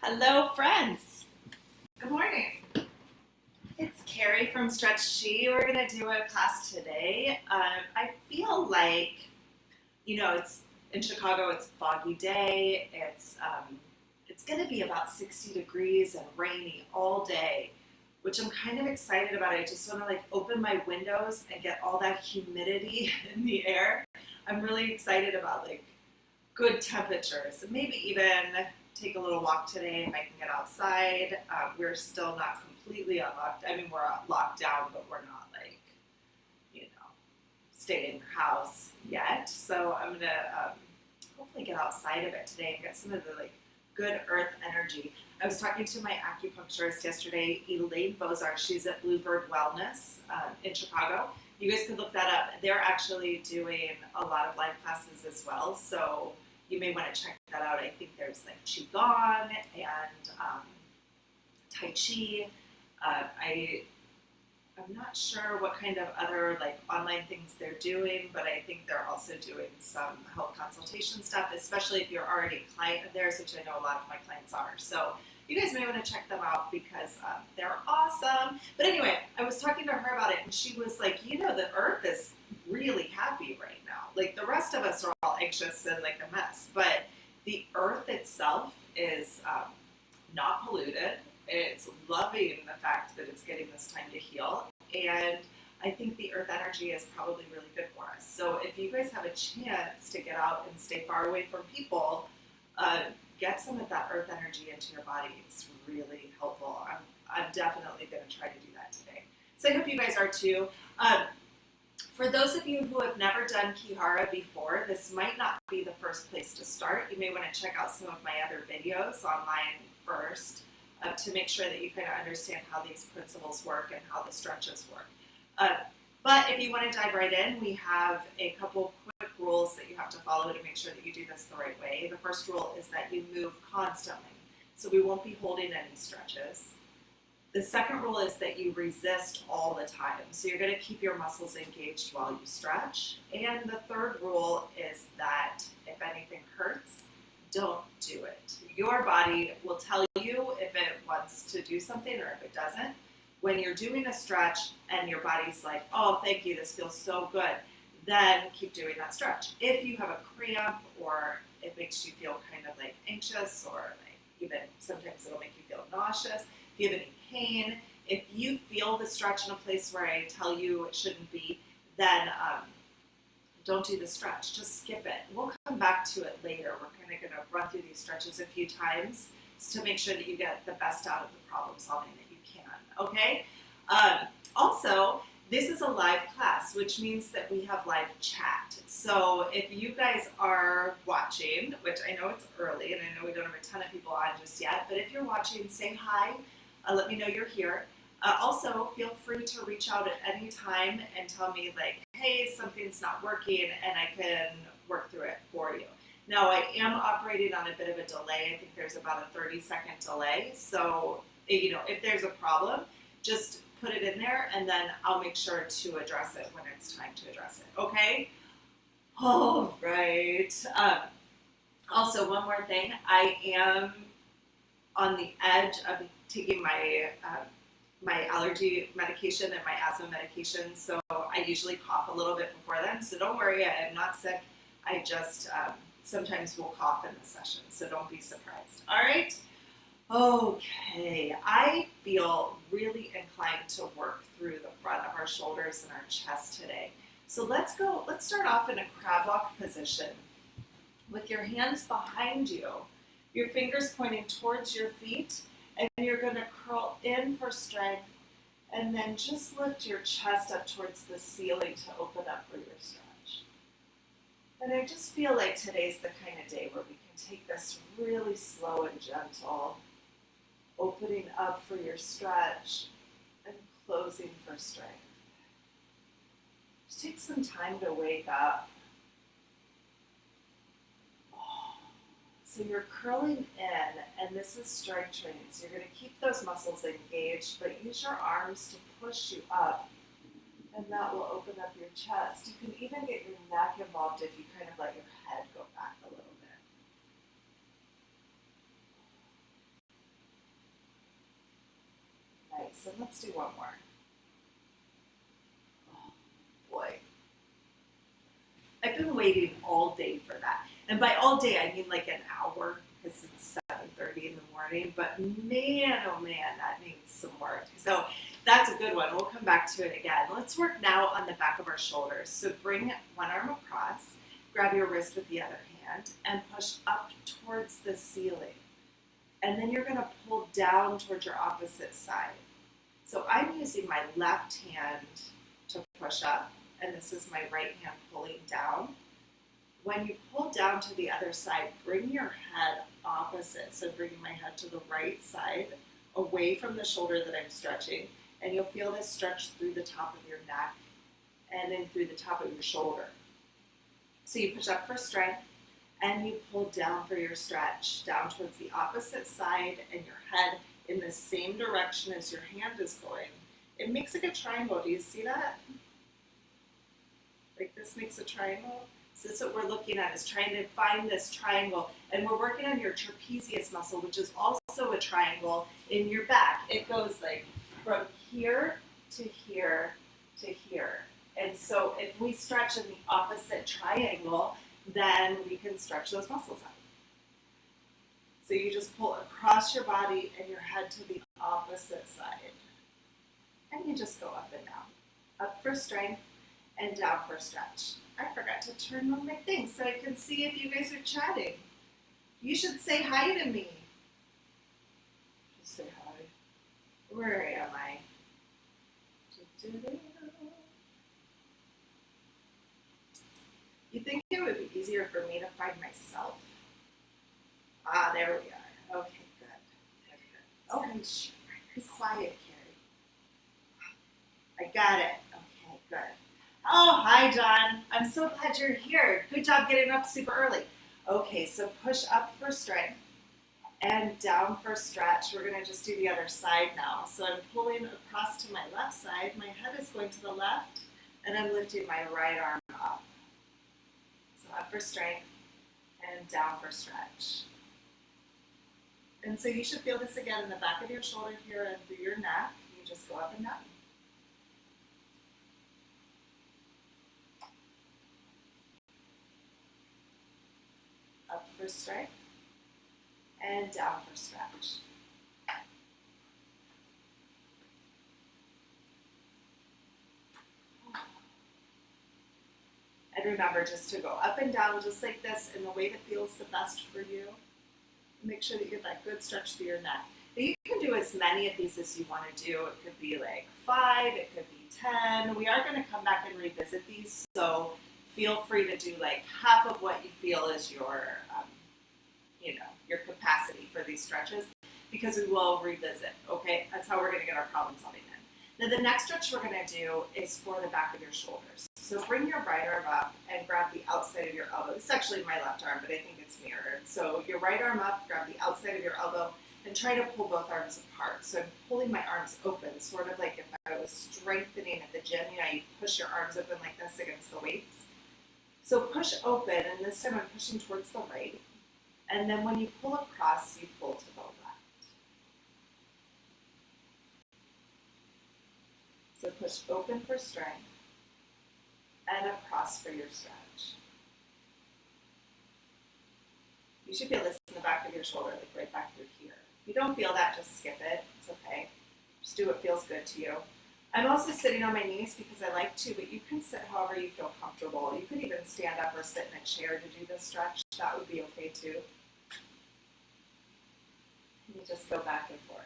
Hello, friends. Good morning. It's Carrie from Stretch Chi. We're going to do a class today. I feel like, it's in Chicago. It's a foggy day. It's going to be about 60 degrees and rainy all day, which I'm kind of excited about. I just want to open my windows and get all that humidity in the air. I'm really excited about good temperatures. Maybe even take a little walk today if I can get outside. We're still not completely unlocked. I mean, we're locked down, but we're not stay in your house yet. So I'm gonna hopefully get outside of it today and get some of the good earth energy. I was talking to my acupuncturist yesterday, Elaine Bozar. She's at Bluebird Wellness in Chicago. You guys could look that up. They're actually doing a lot of live classes as well. So you may want to check that out. I think there's Qigong and Tai Chi. I'm not sure what kind of other online things they're doing, but I think they're also doing some health consultation stuff, especially if you're already a client of theirs, which I know a lot of my clients are. So you guys may want to check them out because they're awesome. But anyway, I was talking to her about it, and she was like, the earth is really happy right now. The rest of us are all anxious and a mess, but the earth itself is not polluted. It's loving the fact that it's getting this time to heal, and I think the earth energy is probably really good for us. So if you guys have a chance to get out and stay far away from people, get some of that earth energy into your body. It's really helpful. I'm definitely going to try to do that today. So I hope you guys are too. For those of you who have never done Ki-Hara before, this might not be the first place to start. You may want to check out some of my other videos online first to make sure that you kind of understand how these principles work and how the stretches work. But if you want to dive right in, we have a couple quick rules that you have to follow to make sure that you do this the right way. The first rule is that you move constantly, so we won't be holding any stretches. The second rule is that you resist all the time. So you're going to keep your muscles engaged while you stretch. And the third rule is that if anything hurts, don't do it. Your body will tell you if it wants to do something or if it doesn't. When you're doing a stretch and your body's like, oh, thank you, this feels so good, then keep doing that stretch. If you have a cramp or it makes you feel kind of anxious or even sometimes it'll make you feel nauseous, if you have any pain, if you feel the stretch in a place where I tell you it shouldn't be, then don't do the stretch. Just skip it. We'll come back to it later. We're kind of going to run through these stretches a few times to make sure that you get the best out of the problem solving that you can. Okay? Also, this is a live class, which means that we have live chat. So if you guys are watching, which I know it's early and I know we don't have a ton of people on just yet, but if you're watching, say hi. Let me know you're here. Also, feel free to reach out at any time and tell me hey, something's not working, and I can work through it for you. Now, I am operating on a bit of a delay. I think there's about a 30-second delay. So, if there's a problem, just put it in there, and then I'll make sure to address it when it's time to address it. Okay? All right. Also, one more thing. I am on the edge of taking my my allergy medication and my asthma medication, so I usually cough a little bit before then, so don't worry, I am not sick. I just sometimes will cough in the session, so don't be surprised. All right? Okay, I feel really inclined to work through the front of our shoulders and our chest today. So let's start off in a crab walk position with your hands behind you, your fingers pointing towards your feet, and you're going to curl in for strength, and then just lift your chest up towards the ceiling to open up for your stretch. And I just feel like today's the kind of day where we can take this really slow and gentle, opening up for your stretch and closing for strength. Just take some time to wake up. So you're curling in, and this is strength training. So you're going to keep those muscles engaged, but use your arms to push you up, and that will open up your chest. You can even get your neck involved if you kind of let your head go back a little bit. So let's do one more. Oh boy. I've been waiting all day for that. And by all day, I mean like an hour, because it's 7:30 in the morning. But man, oh man, that needs some work. So that's a good one. We'll come back to it again. Let's work now on the back of our shoulders. So bring one arm across, grab your wrist with the other hand, and push up towards the ceiling. And then you're going to pull down towards your opposite side. So I'm using my left hand to push up, and this is my right hand pulling down. When you pull down to the other side, bring your head opposite. So bringing my head to the right side, away from the shoulder that I'm stretching, and you'll feel this stretch through the top of your neck and then through the top of your shoulder. So you push up for strength, and you pull down for your stretch, down towards the opposite side, and your head in the same direction as your hand is going. It makes like a triangle. Do you see that? Like this makes a triangle. So that's what we're looking at, is trying to find this triangle. And we're working on your trapezius muscle, which is also a triangle in your back. It goes like from here to here to here. And so if we stretch in the opposite triangle, then we can stretch those muscles out. So you just pull across your body and your head to the opposite side. And you just go up and down. Up for strength and down for stretch. I forgot to turn on my thing so I can see if you guys are chatting. You should say hi to me. Just say hi. Where am I? You think it would be easier for me to find myself? Ah, there we are. Okay, good. Okay, shh. Be quiet, Carrie. I got it. Okay, good. Oh, hi, John. I'm so glad you're here. Good job getting up super early. Okay, so push up for strength and down for stretch. We're going to just do the other side now. So I'm pulling across to my left side. My head is going to the left, and I'm lifting my right arm up. So up for strength and down for stretch. And so you should feel this again in the back of your shoulder here and through your neck. You just go up and down. Up for strength and down for stretch. And remember just to go up and down just like this in the way that feels the best for you. Make sure that you get that good stretch through your neck. Now you can do as many of these as you want to do. It could be like 5, it could be 10. We are going to come back and revisit these, so feel free to do like half of what you feel is your, your capacity for these stretches, because we will revisit, okay? That's how we're going to get our problem solving in. Now the next stretch we're going to do is for the back of your shoulders. So bring your right arm up and grab the outside of your elbow. This is actually my left arm, but I think it's mirrored. So your right arm up, grab the outside of your elbow, and try to pull both arms apart. So I'm pulling my arms open, sort of like if I was strengthening at the gym. You know, you push your arms open like this against the weights. So push open, and this time I'm pushing towards the right. And then when you pull across, you pull to the left. So push open for strength and across for your stretch. You should feel this in the back of your shoulder, like right back through here. If you don't feel that, just skip it. It's okay. Just do what feels good to you. I'm also sitting on my knees because I like to, but you can sit however you feel comfortable. You could even stand up or sit in a chair to do this stretch. That would be okay too. You just go back and forth.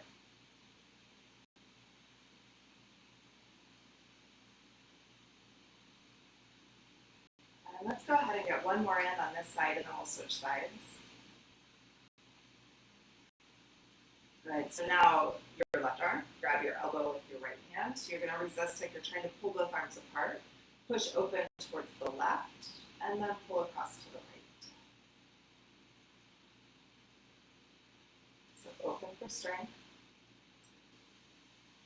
And let's go ahead and get one more in on this side, and then we'll switch sides. Good. So now your left arm, grab your elbow with your right hand. So you're going to resist like you're trying to pull both arms apart. Push open towards the left, and then pull across to the right. So open for strength,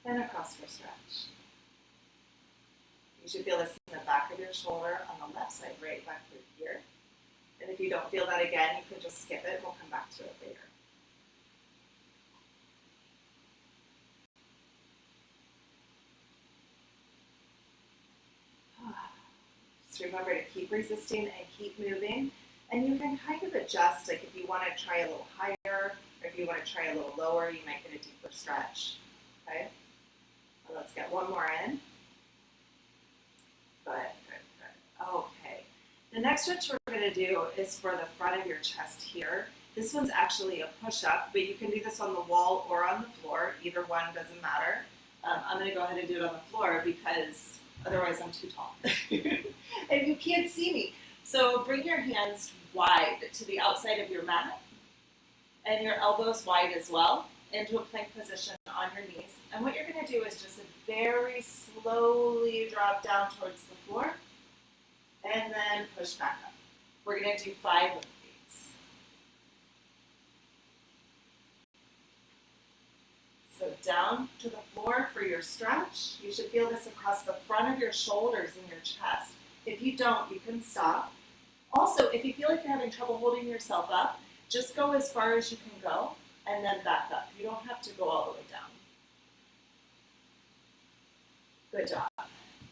and across for stretch. You should feel this in the back of your shoulder on the left side, right back through here. And if you don't feel that again, you can just skip it. We'll come back to it later. remember to keep resisting and keep moving. And you can kind of adjust, like if you want to try a little higher, or if you want to try a little lower, you might get a deeper stretch. Okay? Well, let's get one more in. Good, good, good. Okay. The next stretch we're going to do is for the front of your chest here. This one's actually a push-up, but you can do this on the wall or on the floor. Either one doesn't matter. I'm going to go ahead and do it on the floor because otherwise I'm too tall. And you can't see me. So bring your hands wide to the outside of your mat and your elbows wide as well into a plank position on your knees. And what you're going to do is just very slowly drop down towards the floor and then push back up. We're going to do 5 of these. So down to the floor for your stretch. You should feel this across the front of your shoulders and your chest. If you don't, you can stop. Also, if you feel like you're having trouble holding yourself up, just go as far as you can go and then back up. You don't have to go all the way down. Good job.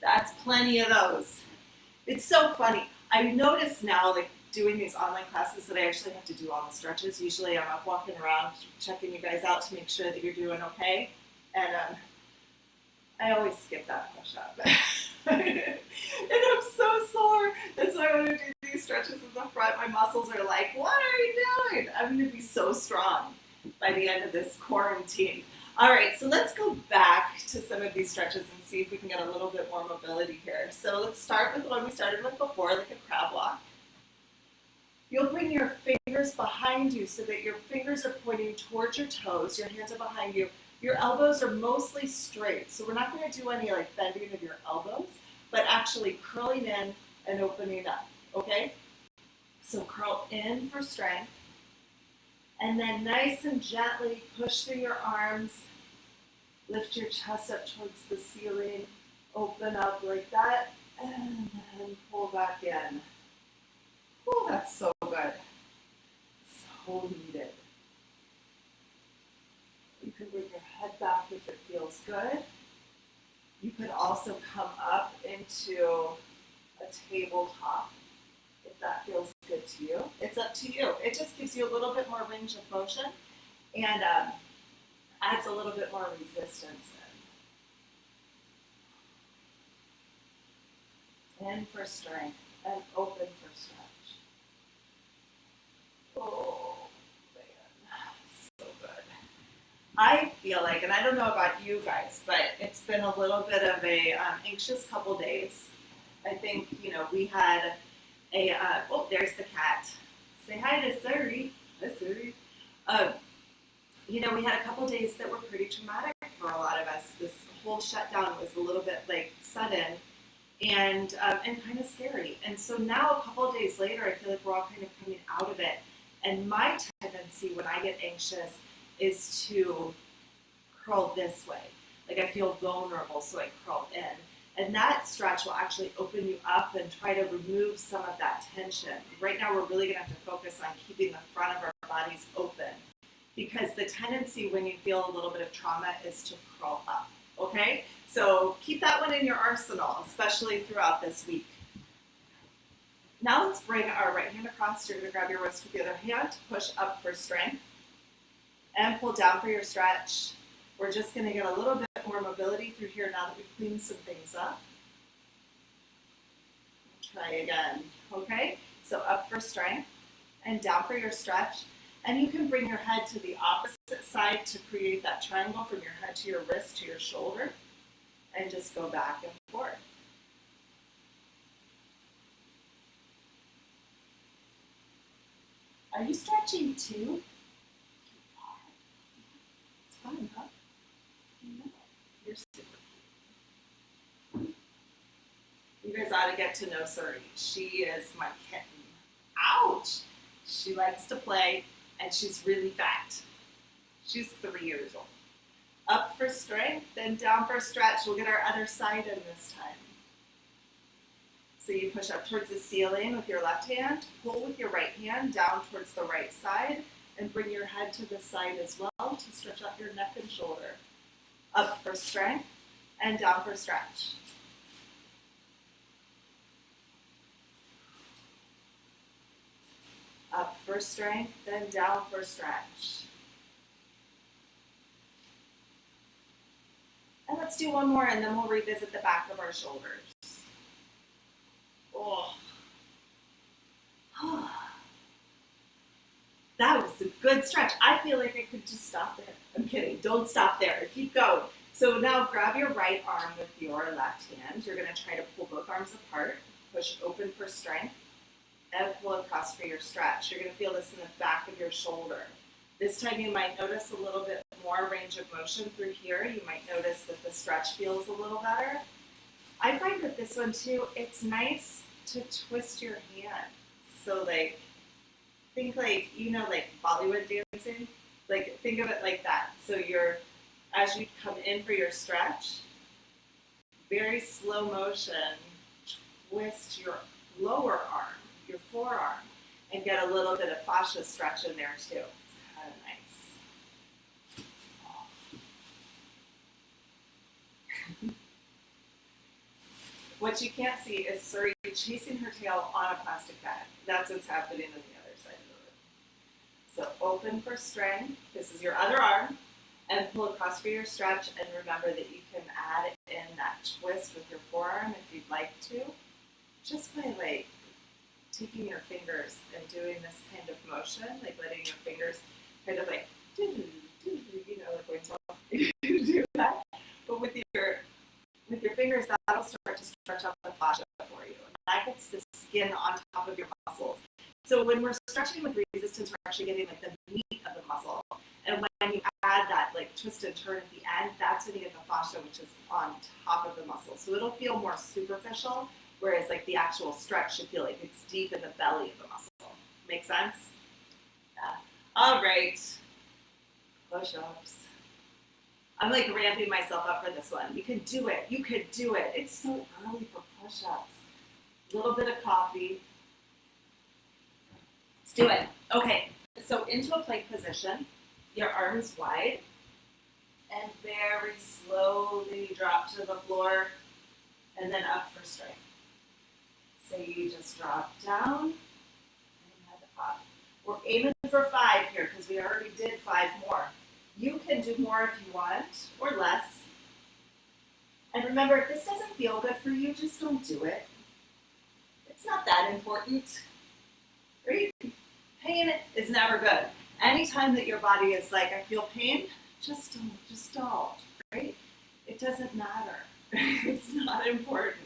That's plenty of those. It's so funny. I notice now, like doing these online classes, that I actually have to do all the stretches. Usually I'm up walking around checking you guys out to make sure that you're doing okay. And I always skip that push-up. And I'm so sore. That's why when I do these stretches in the front, my muscles are like, what are you doing? I'm going to be so strong by the end of this quarantine. All right, so let's go back to some of these stretches and see if we can get a little bit more mobility here. So let's start with the one we started with before, like a crab walk. You'll bring your fingers behind you so that your fingers are pointing towards your toes. Your hands are behind you. Your elbows are mostly straight, so we're not going to do any like bending of your elbows, but actually curling in and opening up, okay? So curl in for strength, and then nice and gently push through your arms, lift your chest up towards the ceiling, open up like that, and then pull back in. Oh, that's so good. So needed. You can bring your head back if it feels good. You could also come up into a tabletop if that feels good to you. It's up to you. It just gives you a little bit more range of motion and adds a little bit more resistance in. In for strength and open for stretch. Oh, man, so good. I feel like, and I don't know about you guys, but it's been a little bit of a anxious couple days. I think, we had a, oh, there's the cat. Say hi to Suri. Hi, Suri. We had a couple days that were pretty traumatic for a lot of us. This whole shutdown was a little bit like sudden and kind of scary. And so now a couple of days later, I feel like we're all kind of coming out of it. And my tendency when I get anxious is to curl this way. Like I feel vulnerable, so I curl in. And that stretch will actually open you up and try to remove some of that tension. Right now, we're really gonna have to focus on keeping the front of our bodies open because the tendency when you feel a little bit of trauma is to curl up, okay? So keep that one in your arsenal, especially throughout this week. Now let's bring our right hand across. You're gonna grab your wrist with the other hand, push up for strength, and pull down for your stretch. We're just gonna get a little bit more mobility through here now that we've cleaned some things up. Try again, okay? So up for strength and down for your stretch. And you can bring your head to the opposite side to create that triangle from your head to your wrist to your shoulder. And just go back and forth. Are you stretching too? It's fun, huh? No, you're super cute. You guys ought to get to know Suri. She is my kitten. Ouch! She likes to play, and she's really fat. She's 3 years old. Up for strength, then down for a stretch. We'll get our other side in this time. So you push up towards the ceiling with your left hand, pull with your right hand down towards the right side, and bring your head to the side as well to stretch out your neck and shoulder. Up for strength, and down for stretch. for strength, then down for stretch. And let's do one more, and then we'll revisit the back of our shoulders. Oh. That was a good stretch. I feel like I could just stop there. I'm kidding. Don't stop there. Keep going. So now grab your right arm with your left hand. You're going to try to pull both arms apart. Push open for strength. And pull across for your stretch. You're going to feel this in the back of your shoulder. This time you might notice a little bit more range of motion through here. You might notice that the stretch feels a little better. I find that this one too, it's nice to twist your hand. So like, think like, you know, like Bollywood dancing, like think of it like that. So as you come in for your stretch, very slow motion, twist your lower arm, your forearm, and get a little bit of fascia stretch in there too. It's kind of nice. What you can't see is Suri chasing her tail on a plastic bag. That's what's happening on the other side of the room. So open for strength. This is your other arm. And pull across for your stretch. And remember that you can add in that twist with your forearm if you'd like to. Just by like taking your fingers and doing this kind of motion, like letting your fingers kind of like, you know, like going to do that. But with your fingers, that'll start to stretch up the fascia for you. And that gets the skin on top of your muscles. So when we're stretching with resistance, we're actually getting like the meat of the muscle. And when you add that like twist and turn at the end, that's when you get the fascia, which is on top of the muscle. So it'll feel more superficial, whereas like the actual stretch should feel like it's deep in the belly of the muscle. Make sense? Yeah. All right. Push-ups. I'm like ramping myself up for this one. You can do it. You could do it. It's so early for push-ups. A little bit of coffee. Let's do it. Okay. So into a plank position, your arms wide, and very slowly drop to the floor, and then up for strength. So you just drop down and head up. We're aiming for 5 here because we already did 5 more. You can do more if you want, or less. And remember, if this doesn't feel good for you, just don't do it. It's not that important. Right? Pain is never good. Anytime that your body is like, I feel pain, just don't, right? It doesn't matter. It's not important.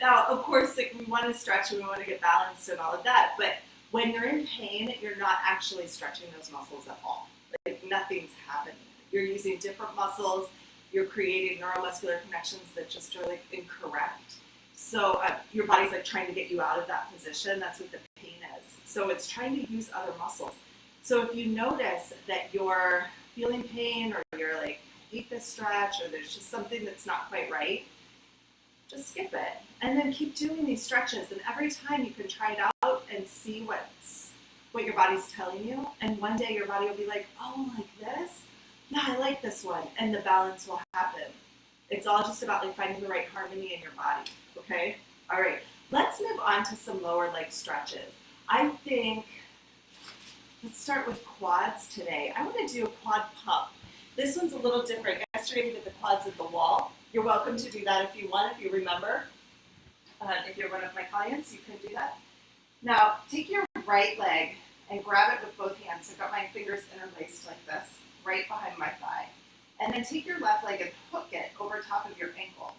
Now, of course, like, we want to stretch and we want to get balanced and all of that, but when you're in pain, you're not actually stretching those muscles at all. Like, nothing's happening. You're using different muscles. You're creating neuromuscular connections that just are like incorrect. So your body's like trying to get you out of that position. That's what the pain is. So it's trying to use other muscles. So if you notice that you're feeling pain, or you're like, I hate this stretch, or there's just something that's not quite right, just skip it. And then keep doing these stretches. And every time you can try it out and see what your body's telling you. And one day your body will be like, oh, like this? Yeah, I like this one. And the balance will happen. It's all just about like finding the right harmony in your body. Okay? All right. Let's move on to some lower leg stretches. I think, let's start with quads today. I want to do a quad pump. This one's a little different. Yesterday we did the quads at the wall. You're welcome to do that if you want, if you remember. If you're one of my clients, you can do that. Now, take your right leg and grab it with both hands. I've got my fingers interlaced like this, right behind my thigh. And then take your left leg and hook it over top of your ankle.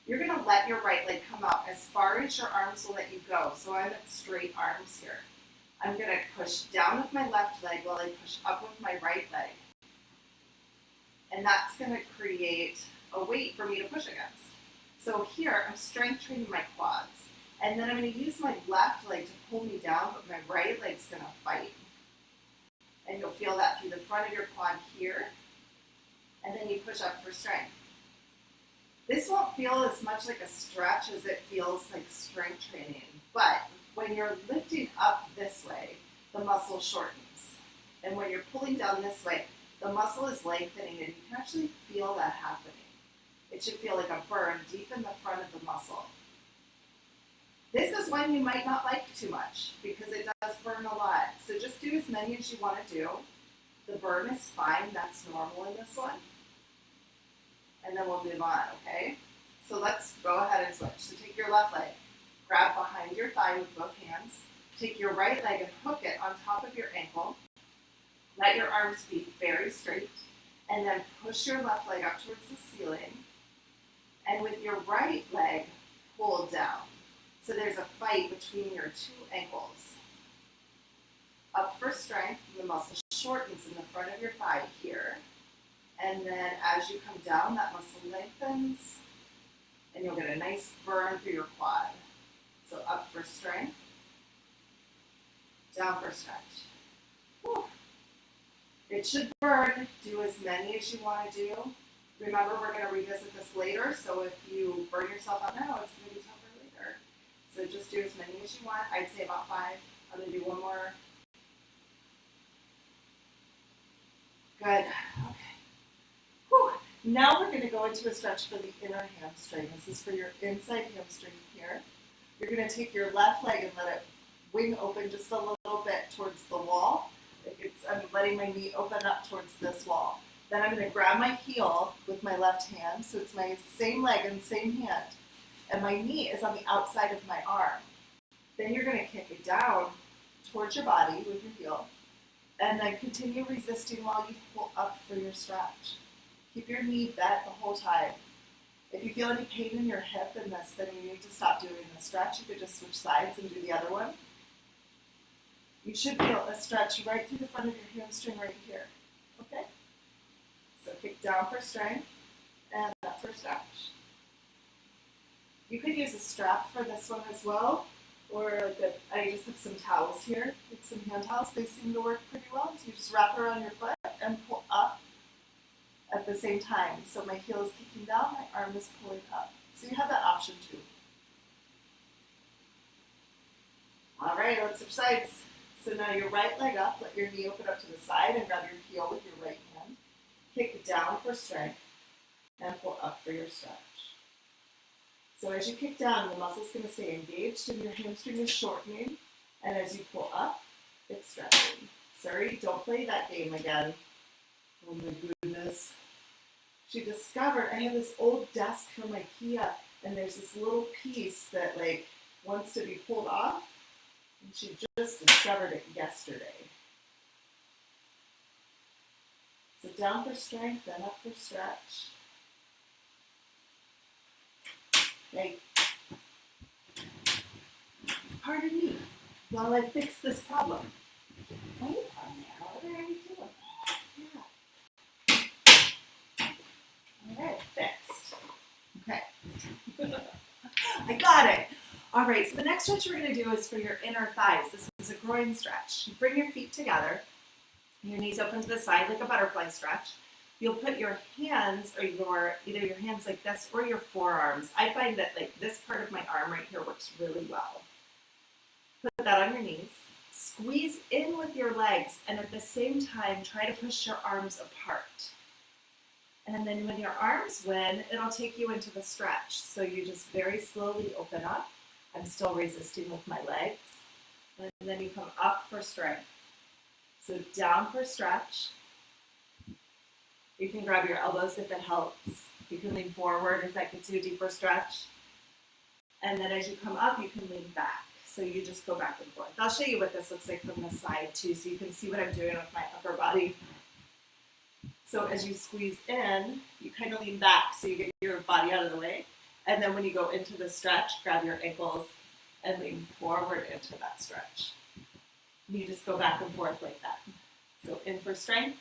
You're going to let your right leg come out as far as your arms will let you go. So I'm at straight arms here. I'm going to push down with my left leg while I push up with my right leg. And that's going to create a weight for me to push against. So here, I'm strength training my quads. And then I'm going to use my left leg to pull me down, but my right leg's going to fight. And you'll feel that through the front of your quad here. And then you push up for strength. This won't feel as much like a stretch as it feels like strength training. But when you're lifting up this way, the muscle shortens. And when you're pulling down this way, the muscle is lengthening, and you can actually feel that happening. It should feel like a burn deep in the front of the muscle. This is one you might not like too much because it does burn a lot. So just do as many as you want to do. The burn is fine, that's normal in this one. And then we'll move on, okay? So let's go ahead and switch. So take your left leg, grab behind your thigh with both hands, take your right leg and hook it on top of your ankle. Let your arms be very straight, and then push your left leg up towards the ceiling. And with your right leg, pull down. So there's a fight between your two ankles. Up for strength, the muscle shortens in the front of your thigh here. And then as you come down, that muscle lengthens, and you'll get a nice burn through your quad. So up for strength, down for stretch. Whew. It should burn. Do as many as you want to do. Remember, we're going to revisit this later, so if you burn yourself out now, it's going to be tougher later. So just do as many as you want. I'd say about 5. I'm going to do one more. Good. Okay. Whew. Now we're going to go into a stretch for the inner hamstring. This is for your inside hamstring here. You're going to take your left leg and let it wing open just a little bit towards the wall. I'm letting my knee open up towards this wall. Then I'm going to grab my heel with my left hand, so it's my same leg and same hand, and my knee is on the outside of my arm. Then you're going to kick it down towards your body with your heel, and then continue resisting while you pull up for your stretch. Keep your knee bent the whole time. If you feel any pain in your hip in this, then you need to stop doing the stretch. You could just switch sides and do the other one. You should feel a stretch right through the front of your hamstring right here. Okay? So kick down for strength and up for stretch. You could use a strap for this one as well, or I just have some towels here, like some hand towels. They seem to work pretty well. So you just wrap it around your foot and pull up at the same time. So my heel is kicking down, my arm is pulling up. So you have that option too. All right, let's switch sides. So now your right leg up, let your knee open up to the side and grab your heel with your right hand. Kick down for strength and pull up for your stretch. So as you kick down, the muscle's going to stay engaged and your hamstring is shortening. And as you pull up, it's stretching. Sorry, don't play that game again. Oh my goodness. She discovered, I have this old desk from IKEA, and there's this little piece that wants to be pulled off. And she just discovered it yesterday. So down for strength, then up for stretch. Okay. Pardon me while I fix this problem. Wait on there. What are you doing? Yeah. All right, fixed. Okay. I got it. All right, so the next stretch we're going to do is for your inner thighs. This is a groin stretch. You bring your feet together, your knees open to the side like a butterfly stretch. You'll put your hands, or either your hands like this or your forearms. I find that this part of my arm right here works really well. Put that on your knees. Squeeze in with your legs, and at the same time, try to push your arms apart. And then when your arms win, it'll take you into the stretch. So you just very slowly open up. I'm still resisting with my legs. And then you come up for strength. So down for stretch. You can grab your elbows if it helps. You can lean forward if that gets you a deeper stretch. And then as you come up, you can lean back. So you just go back and forth. I'll show you what this looks like from the side too, so you can see what I'm doing with my upper body. So as you squeeze in, you kind of lean back so you get your body out of the way. And then when you go into the stretch, grab your ankles and lean forward into that stretch. And you just go back and forth like that. So in for strength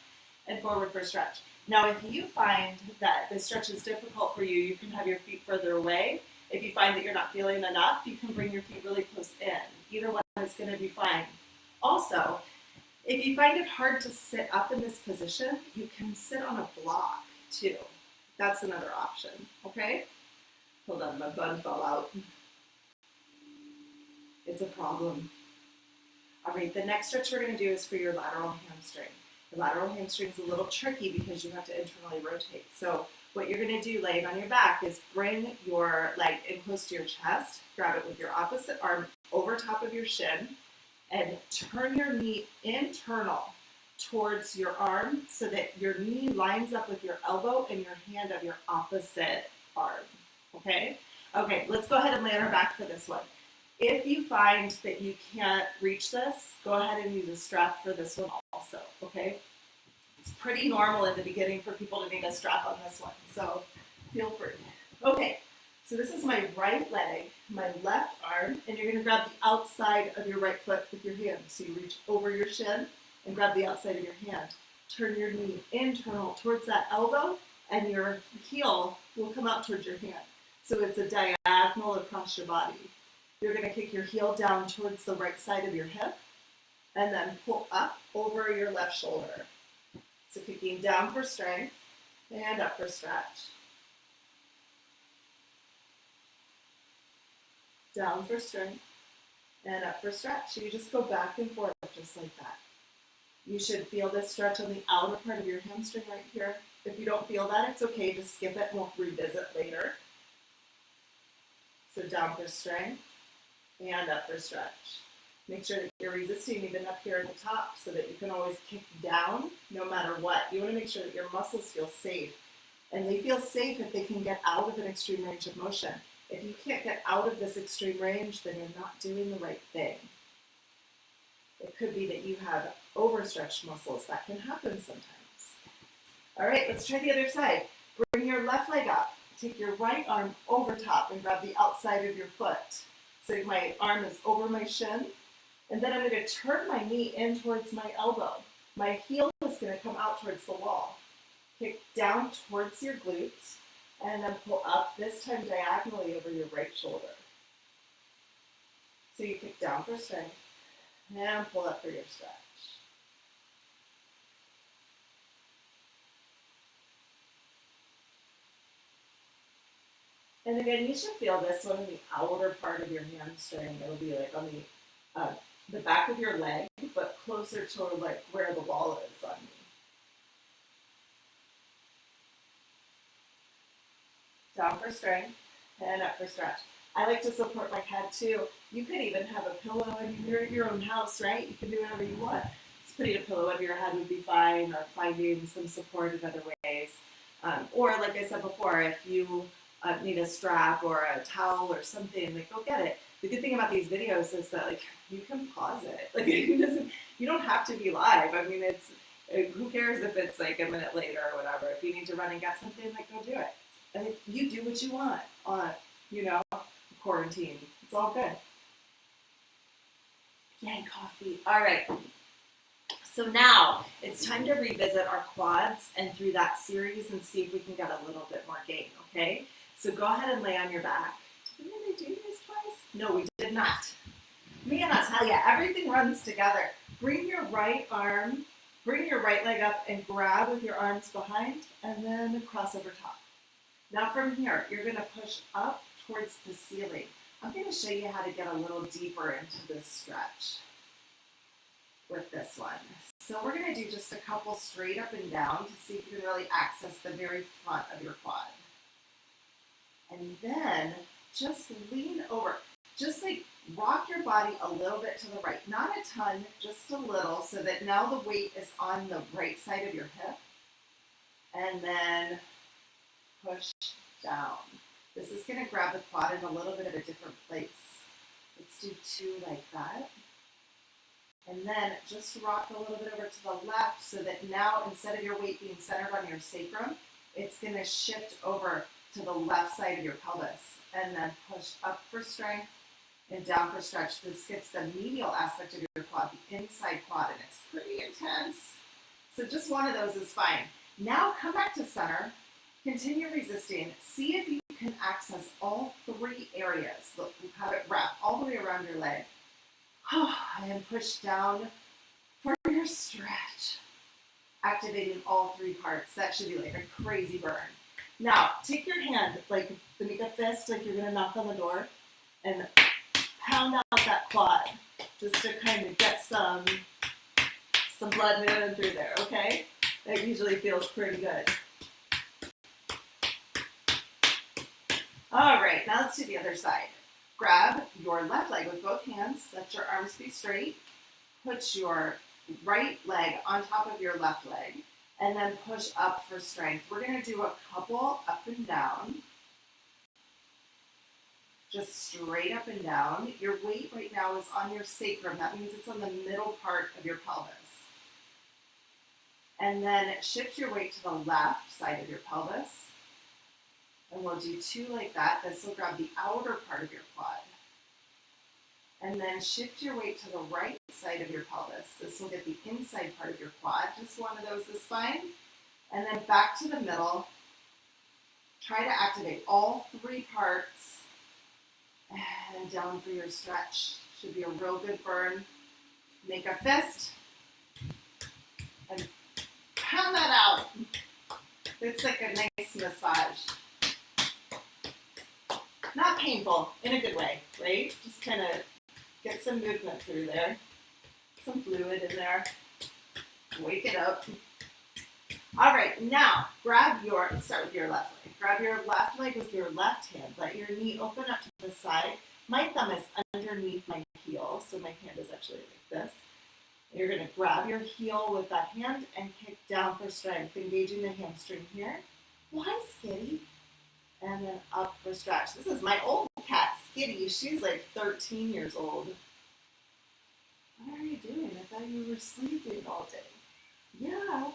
and forward for stretch. Now, if you find that the stretch is difficult for you, you can have your feet further away. If you find that you're not feeling enough, you can bring your feet really close in. Either one is going to be fine. Also, if you find it hard to sit up in this position, you can sit on a block too. That's another option, okay? Hold on, my bun fell out. It's a problem. All right, the next stretch we're going to do is for your lateral hamstring. The lateral hamstring is a little tricky because you have to internally rotate. So What you're going to do laying on your back is bring your leg in close to your chest, grab it with your opposite arm over top of your shin, and turn your knee internal towards your arm so that your knee lines up with your elbow and your hand of your opposite arm. Okay? Okay, let's go ahead and lay on our back for this one. If you find that you can't reach this, go ahead and use a strap for this one also, okay? It's pretty normal in the beginning for people to need a strap on this one, so feel free. Okay, so this is my right leg, my left arm, and you're gonna grab the outside of your right foot with your hand. So you reach over your shin and grab the outside of your hand. Turn your knee internal towards that elbow, and your heel will come out towards your hand. So it's a diagonal across your body. You're gonna kick your heel down towards the right side of your hip, and then pull up over your left shoulder. So kicking down for strength, and up for stretch. Down for strength, and up for stretch. So you just go back and forth just like that. You should feel this stretch on the outer part of your hamstring right here. If you don't feel that, it's okay, just skip it and we'll revisit later. So down for strength, and up for stretch. Make sure that you're resisting even up here at the top so that you can always kick down no matter what. You want to make sure that your muscles feel safe. And they feel safe if they can get out of an extreme range of motion. If you can't get out of this extreme range, then you're not doing the right thing. It could be that you have overstretched muscles. That can happen sometimes. All right, let's try the other side. Bring your left leg up. Take your right arm over top and grab the outside of your foot. So my arm is over my shin. And then I'm going to turn my knee in towards my elbow. My heel is going to come out towards the wall. Kick down towards your glutes, and then pull up, this time diagonally over your right shoulder. So you kick down for strength, and pull up for your stretch. And again, you should feel this one in the outer part of your hamstring. It'll be like on the back of your leg, but closer to like where the wall is on me. Down for strength, and up for stretch. I like to support my head too. You could even have a pillow in your own house, right? You can do whatever you want. Just putting a pillow under your head would be fine, or finding some support in other ways. Or like I said before, if you need a strap or a towel or something, like go get it. The good thing about these videos is that like you can pause it. Like you don't have to be live. I mean, who cares if it's like a minute later or whatever. If you need to run and get something, like go do it. And you do what you want on, quarantine. It's all good. Yay, coffee. All right. So now it's time to revisit our quads and through that series and see if we can get a little bit more gain, okay? So go ahead and lay on your back. Did we really do this twice? No, we did not. Man, I'll tell you, everything runs together. Bring your right leg up and grab with your arms behind and then cross over top. Now from here, you're going to push up towards the ceiling. I'm going to show you how to get a little deeper into this stretch with this one. So we're going to do just a couple straight up and down to see if you can really access the very front of your quad. And then just lean over. Just like rock your body a little bit to the right. Not a ton, just a little, so that now the weight is on the right side of your hip. And then push down. This is going to grab the quad in a little bit of a different place. Let's do two like that. And then just rock a little bit over to the left so that now instead of your weight being centered on your sacrum, it's going to shift over to the left side of your pelvis. And then push up for strength and down for stretch. This gets the medial aspect of your quad, the inside quad, and it's pretty intense. So just one of those is fine. Now come back to center. Continue resisting. See if you can access all three areas. Look, you have it wrap all the way around your leg. And push down for your stretch. Activating all three parts. That should be like a crazy burn. Now, take your hand, like make a fist, like you're going to knock on the door, and pound out that quad, just to kind of get some blood moving through there, okay? That usually feels pretty good. All right, now let's do the other side. Grab your left leg with both hands, let your arms be straight, put your right leg on top of your left leg, and then push up for strength. We're going to do a couple up and down, just straight up and down. Your weight right now is on your sacrum. That means it's on the middle part of your pelvis. And then shift your weight to the left side of your pelvis. And we'll do 2 like that. This will grab the outer part of your quad. And then shift your weight to the right side of your pelvis. This will get the inside part of your quad. Just one of those is fine. And then back to the middle. Try to activate all 3 parts. And down for your stretch. Should be a real good burn. Make a fist. And pound that out. It's like a nice massage. Not painful, in a good way, right? Just kind of get some movement through there. Some fluid in there. Wake it up. All right, now start with your left leg. Grab your left leg with your left hand. Let your knee open up to the side. My thumb is underneath my heel, so my hand is actually like this. You're going to grab your heel with that hand and kick down for strength, engaging the hamstring here. Why, Skitty? And then up for stretch. This is my old cat, Skitty. She's like 13 years old. What are you doing? I thought you were sleeping all day. Yeah.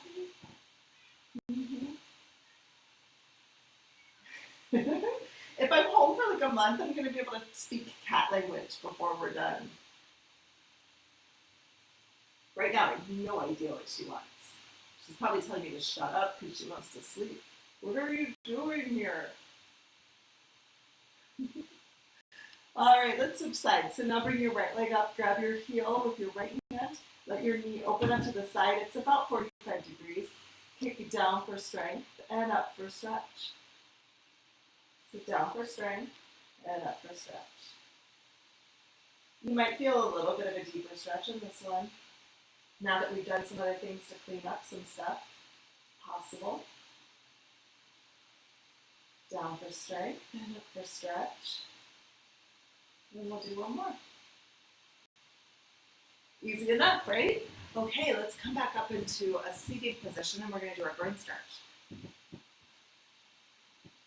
If I'm home for like a month, I'm going to be able to speak cat language before we're done. Right now, I have no idea what she wants. She's probably telling me to shut up because she wants to sleep. What are you doing here? All right, let's switch sides. So now bring your right leg up, grab your heel with your right hand, let your knee open up to the side. It's about 45 degrees. Kick it down for strength and up for stretch. So down for strength and up for stretch. You might feel a little bit of a deeper stretch in this one. Now that we've done some other things to clean up some stuff, it's possible. Down for strength and up for stretch. And we'll do one more. Easy enough, right? Okay, let's come back up into a seated position and we're going to do our groin stretch.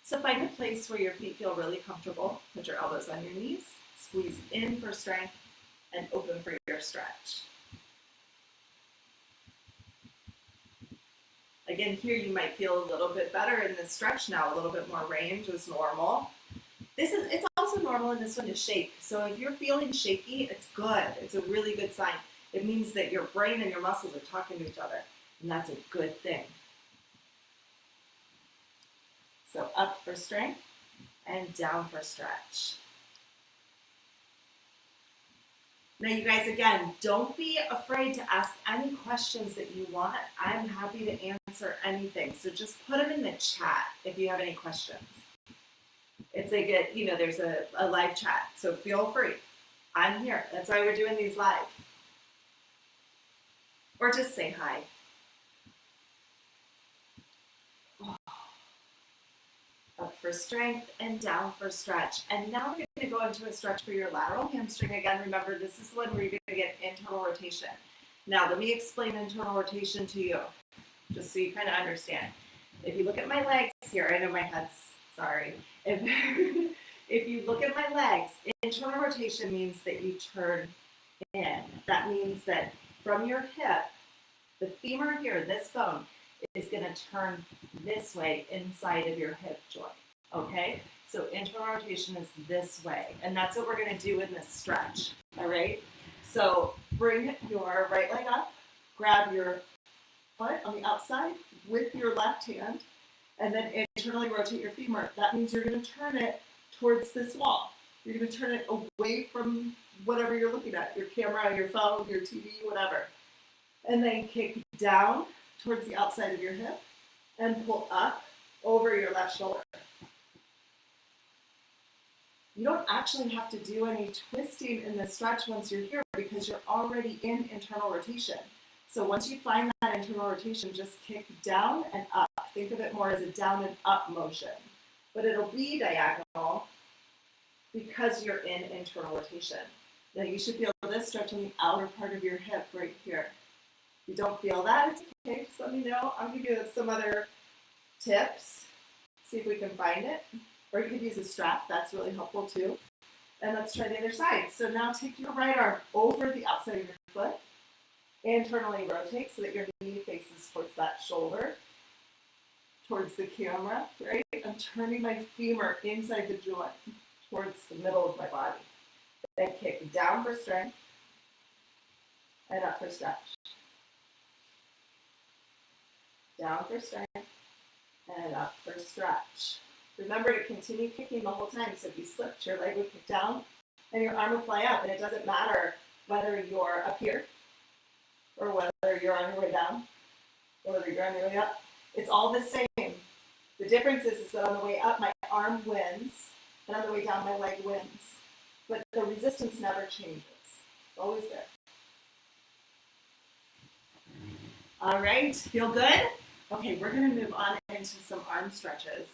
So find a place where your feet feel really comfortable. Put your elbows on your knees, squeeze in for strength, and open for your stretch. Again, here you might feel a little bit better in this stretch now, a little bit more range is normal. It's also normal in this one to shake. So if you're feeling shaky, it's good. It's a really good sign. It means that your brain and your muscles are talking to each other, and that's a good thing. So up for strength and down for stretch. Now you guys, again, don't be afraid to ask any questions that you want. I'm happy to answer anything. So just put them in the chat if you have any questions. It's like, there's a live chat, so feel free. I'm here. That's why we're doing these live. Or just say hi. Up for strength and down for stretch. And now we're going to go into a stretch for your lateral hamstring. Again, remember, this is the one where you're going to get internal rotation. Now, let me explain internal rotation to you, just so you kind of understand. If you look at my legs here, I know my head's, sorry. If you look at my legs, internal rotation means that you turn in. That means that from your hip, the femur here, this bone, is going to turn this way inside of your hip joint, okay? So internal rotation is this way, and that's what we're going to do in this stretch, all right? So bring your right leg up, grab your foot on the outside with your left hand, and then internally rotate your femur. That means you're going to turn it towards this wall. You're going to turn it away from whatever you're looking at, your camera, your phone, your TV, whatever. And then kick down towards the outside of your hip and pull up over your left shoulder. You don't actually have to do any twisting in this stretch once you're here because you're already in internal rotation. So once you find that internal rotation, just kick down and up. Think of it more as a down and up motion. but it'll be diagonal because you're in internal rotation. Now you should feel this stretch on the outer part of your hip right here. If you don't feel that, it's okay, just let me know. I'll give you some other tips. See if we can find it. Or you could use a strap, that's really helpful too. And let's try the other side. So now take your right arm over the outside of your foot. Internally rotate so that your knee faces towards that shoulder, towards the camera, right? I'm turning my femur inside the joint towards the middle of my body. Then kick down for strength and up for stretch. Down for strength and up for stretch. Remember to continue kicking the whole time. So if you slipped, your leg would kick down and your arm would fly up. And it doesn't matter whether you're up here or whether you're on your way down or whether you're on your way up. It's all the same. The difference is that on the way up, my arm wins, and on the way down, my leg wins. But the resistance never changes. It's always there. All right, feel good? Okay, we're going to move on into some arm stretches.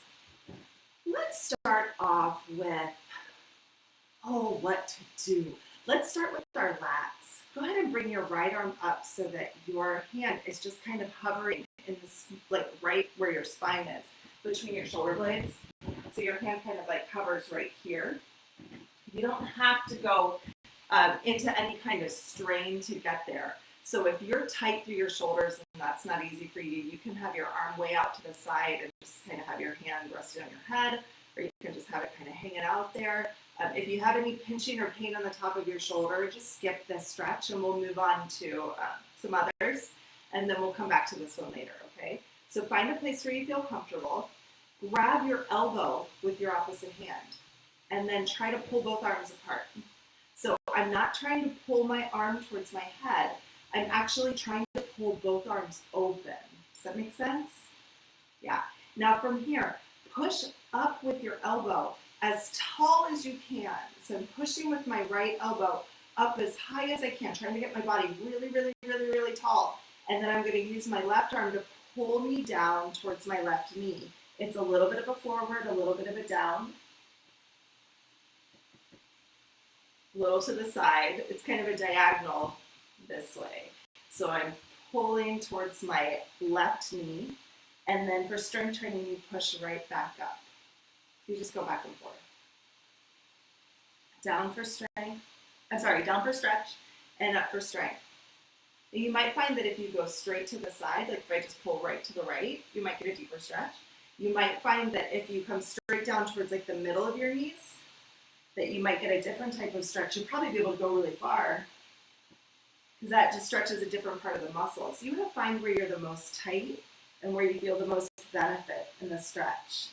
Let's start off with, what to do. Let's start with our lats. Go ahead and bring your right arm up so that your hand is just kind of hovering in this, like right where your spine is, between your shoulder blades. So your hand kind of like hovers right here. You don't have to go into any kind of strain to get there. So if you're tight through your shoulders and that's not easy for you, you can have your arm way out to the side and just kind of have your hand resting on your head, or you can just have it kind of hanging out there. If you have any pinching or pain on the top of your shoulder, just skip this stretch and we'll move on to some others, and then we'll come back to this one later, okay? So find a place where you feel comfortable. Grab your elbow with your opposite hand, and then try to pull both arms apart. So I'm not trying to pull my arm towards my head. I'm actually trying to pull both arms open. Does that make sense? Yeah. Now from here, push up with your elbow as tall as you can. So I'm pushing with my right elbow up as high as I can, trying to get my body really, really, really, really tall. And then I'm going to use my left arm to pull me down towards my left knee. It's a little bit of a forward, a little bit of a down. A little to the side. It's kind of a diagonal this way. So I'm pulling towards my left knee, and then for strength training, you push right back up. You just go back and forth. Down for strength. Down for stretch, and up for strength. You might find that if you go straight to the side, like if I just pull right to the right, you might get a deeper stretch. You might find that if you come straight down towards like the middle of your knees, that you might get a different type of stretch. You'll probably be able to go really far, because that just stretches a different part of the muscle. So you want to find where you're the most tight and where you feel the most benefit in the stretch.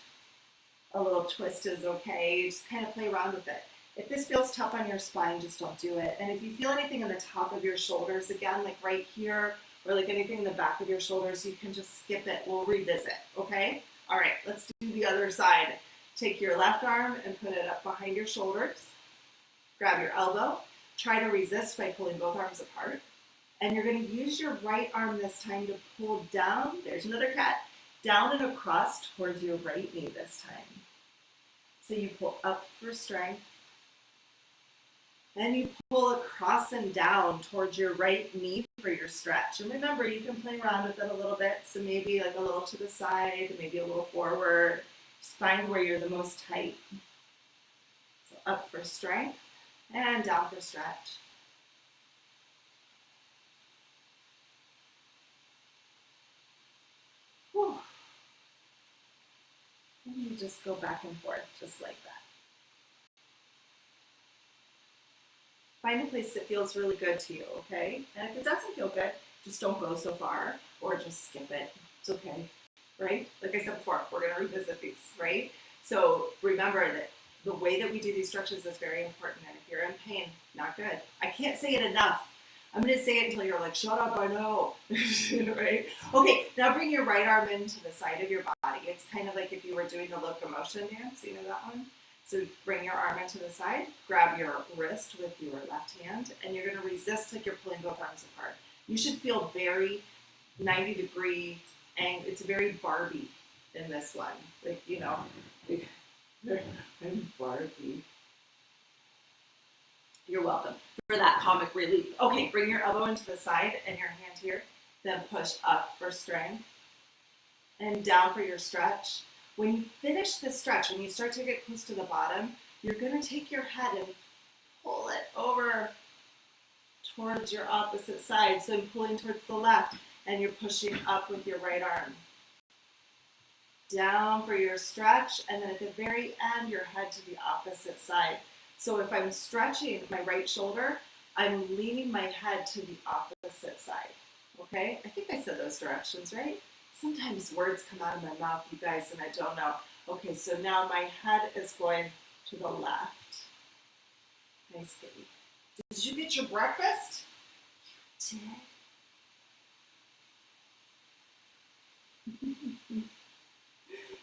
A little twist is okay. Just kind of play around with it. If this feels tough on your spine, just don't do it. And if you feel anything in the top of your shoulders, again, like right here, or like anything in the back of your shoulders, you can just skip it. We'll revisit, okay? All right, let's do the other side. Take your left arm and put it up behind your shoulders. Grab your elbow. Try to resist by pulling both arms apart. And you're going to use your right arm this time to pull down. There's another cat. Down and across towards your right knee this time. So you pull up for strength. Then you pull across and down towards your right knee for your stretch. And remember, you can play around with it a little bit. So maybe like a little to the side, maybe a little forward. Just find where you're the most tight. So up for strength and down for stretch. Whew. And you just go back and forth just like that. Find a place that feels really good to you, okay? And if it doesn't feel good, just don't go so far or just skip it. It's okay, right? Like I said before, we're going to revisit these, right? So remember that the way that we do these stretches is very important. And if you're in pain, not good. I can't say it enough. I'm going to say it until you're like, shut up, I know, right? Okay, now bring your right arm into the side of your body. It's kind of like if you were doing the locomotion dance, you know that one? So bring your arm into the side, grab your wrist with your left hand, and you're going to resist like you're pulling both arms apart. You should feel very 90-degree angle. It's very Barbie in this one. Like, you know, I'm Barbie. You're welcome for that comic relief. Okay, bring your elbow into the side and your hand here. Then push up for strength and down for your stretch. When you finish the stretch, when you start to get close to the bottom, you're going to take your head and pull it over towards your opposite side. So I'm pulling towards the left and you're pushing up with your right arm. Down for your stretch, and then at the very end, your head to the opposite side. So if I'm stretching my right shoulder, I'm leaning my head to the opposite side. Okay? I think I said those directions, right? Sometimes words come out of my mouth, you guys, and I don't know. Okay, so now my head is going to the left. Nice, kitty. Did you get your breakfast? You did.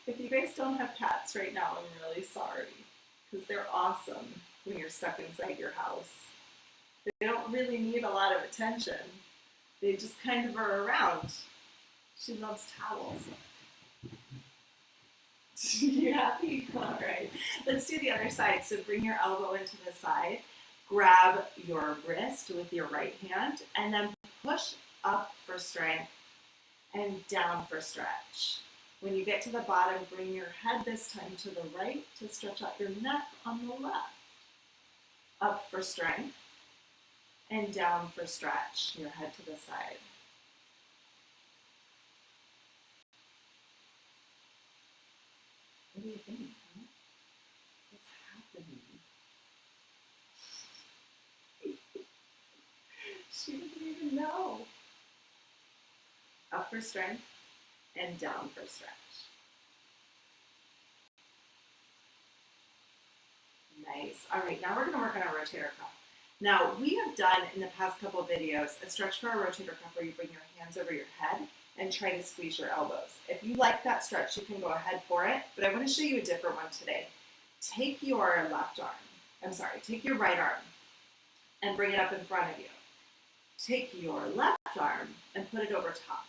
If you guys don't have cats right now, I'm really sorry, because they're awesome when you're stuck inside your house. They don't really need a lot of attention. They just kind of are around. She loves towels. You happy? All right. Let's do the other side. So bring your elbow into the side. Grab your wrist with your right hand, and then push up for strength and down for stretch. When you get to the bottom, bring your head this time to the right to stretch out your neck on the left. Up for strength and down for stretch. Your head to the side. What do you think? Huh? What's happening? She doesn't even know. Up for strength and down for stretch. Nice. All right, now we're going to work on our rotator cuff. Now, we have done in the past couple of videos a stretch for our rotator cuff where you bring your hands over your head and try to squeeze your elbows. If you like that stretch, you can go ahead for it, but I want to show you a different one today. Take your take your right arm and bring it up in front of you. Take your left arm and put it over top.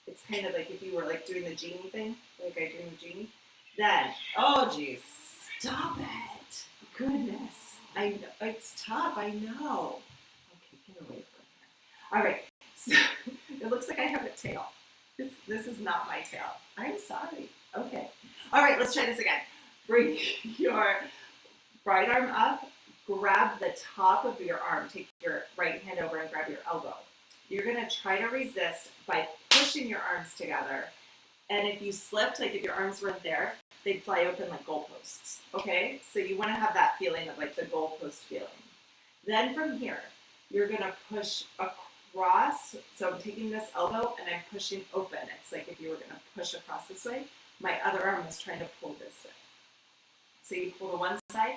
It's kind of like if you were like doing the genie thing, like I do the genie. Then, oh geez, stop it. Goodness. I know, it's tough, I know. Okay, get away from here. All right, so it looks like I have a tail. This is not my tail. I'm sorry. Okay. All right, let's try this again. Bring your right arm up, grab the top of your arm, take your right hand over and grab your elbow. You're gonna try to resist by pushing your arms together. And if you slipped, like if your arms weren't there, they'd fly open like goalposts, okay? So you wanna have that feeling of like the goalpost feeling. Then from here, you're gonna push across. So I'm taking this elbow and I'm pushing open. It's like if you were gonna push across this way, my other arm is trying to pull this way. So you pull to one side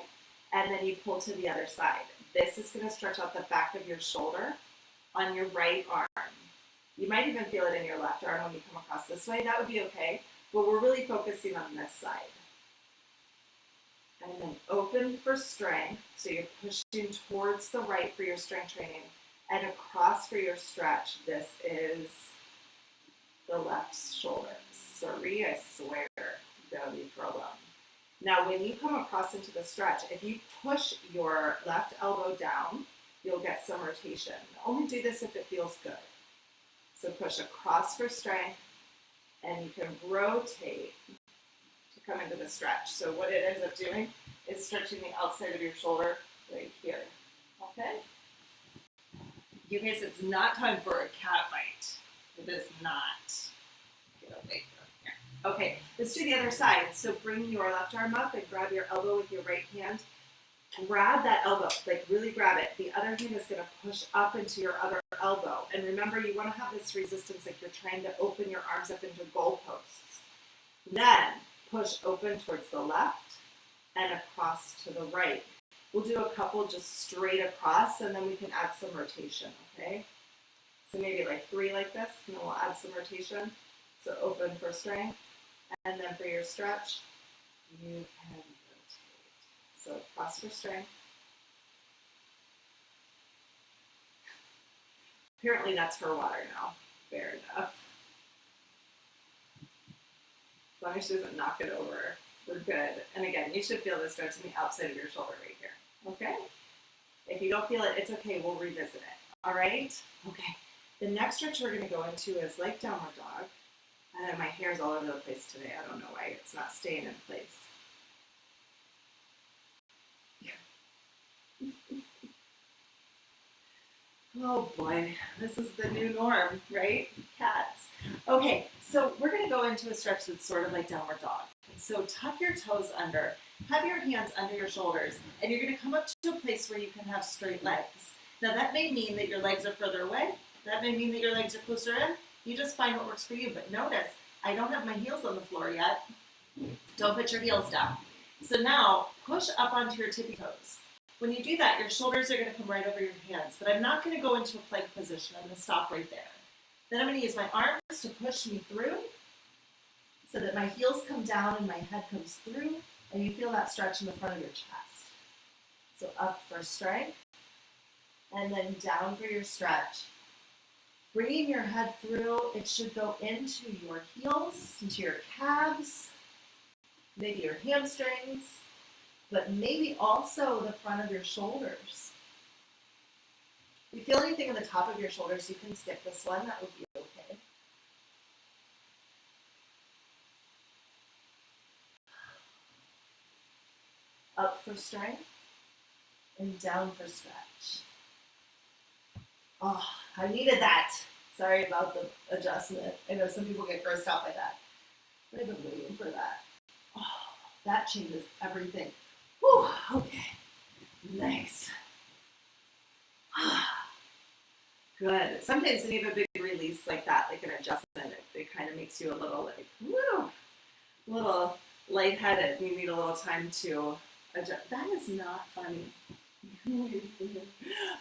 and then you pull to the other side. This is gonna stretch out the back of your shoulder on your right arm. You might even feel it in your left arm when you come across this way. That would be okay, but we're really focusing on this side. And then open for strength. So you're pushing towards the right for your strength training and across for your stretch. This is the left shoulder. Sorry, I swear, you gotta leave her alone. Now, when you come across into the stretch, if you push your left elbow down, you'll get some rotation. Only do this if it feels good. So push across for strength, and you can rotate to come into the stretch. So what it ends up doing is stretching the outside of your shoulder right here. Okay? You guys, it's not time for a cat fight. It is not. Get away from here. Okay, let's do the other side. So bring your left arm up and grab your elbow with your right hand. Grab that elbow, like really grab it. The other hand is going to push up into your other elbow. And remember, you want to have this resistance like you're trying to open your arms up into goalposts. Then push open towards the left and across to the right. We'll do a couple just straight across and then we can add some rotation, okay? So maybe like 3 like this and then we'll add some rotation. So open for strength and then for your stretch, you can rotate. So cross for strength. Apparently that's her water now. Fair enough. As long as she doesn't knock it over. We're good. And again, you should feel this stretch in the outside of your shoulder right here. Okay? If you don't feel it, it's okay. We'll revisit it. All right? Okay. The next stretch we're going to go into is like downward dog. And my hair's all over the place today. I don't know why it's not staying in place. Oh boy, this is the new norm, right? Cats. Okay, so we're going to go into a stretch that's sort of like downward dog. So tuck your toes under, have your hands under your shoulders, and you're going to come up to a place where you can have straight legs. Now that may mean that your legs are further away. That may mean that your legs are closer in. You just find what works for you. But notice, I don't have my heels on the floor yet. Don't put your heels down. So now push up onto your tippy toes. When you do that, your shoulders are going to come right over your hands, but I'm not going to go into a plank position. I'm going to stop right there. Then I'm going to use my arms to push me through so that my heels come down and my head comes through, and you feel that stretch in the front of your chest. So up for strength, and then down for your stretch. Bringing your head through, it should go into your heels, into your calves, maybe your hamstrings, but maybe also the front of your shoulders. If you feel anything in the top of your shoulders, you can skip this one. That would be okay. Up for strength and down for stretch. Oh, I needed that. Sorry about the adjustment. I know some people get grossed out by that, but I've been waiting for that. Oh, that changes everything. Whew, okay, nice. Good. Sometimes when you have a big release like that, like an adjustment, it kind of makes you a little like, woo, a little lightheaded. You need a little time to adjust. That is not funny.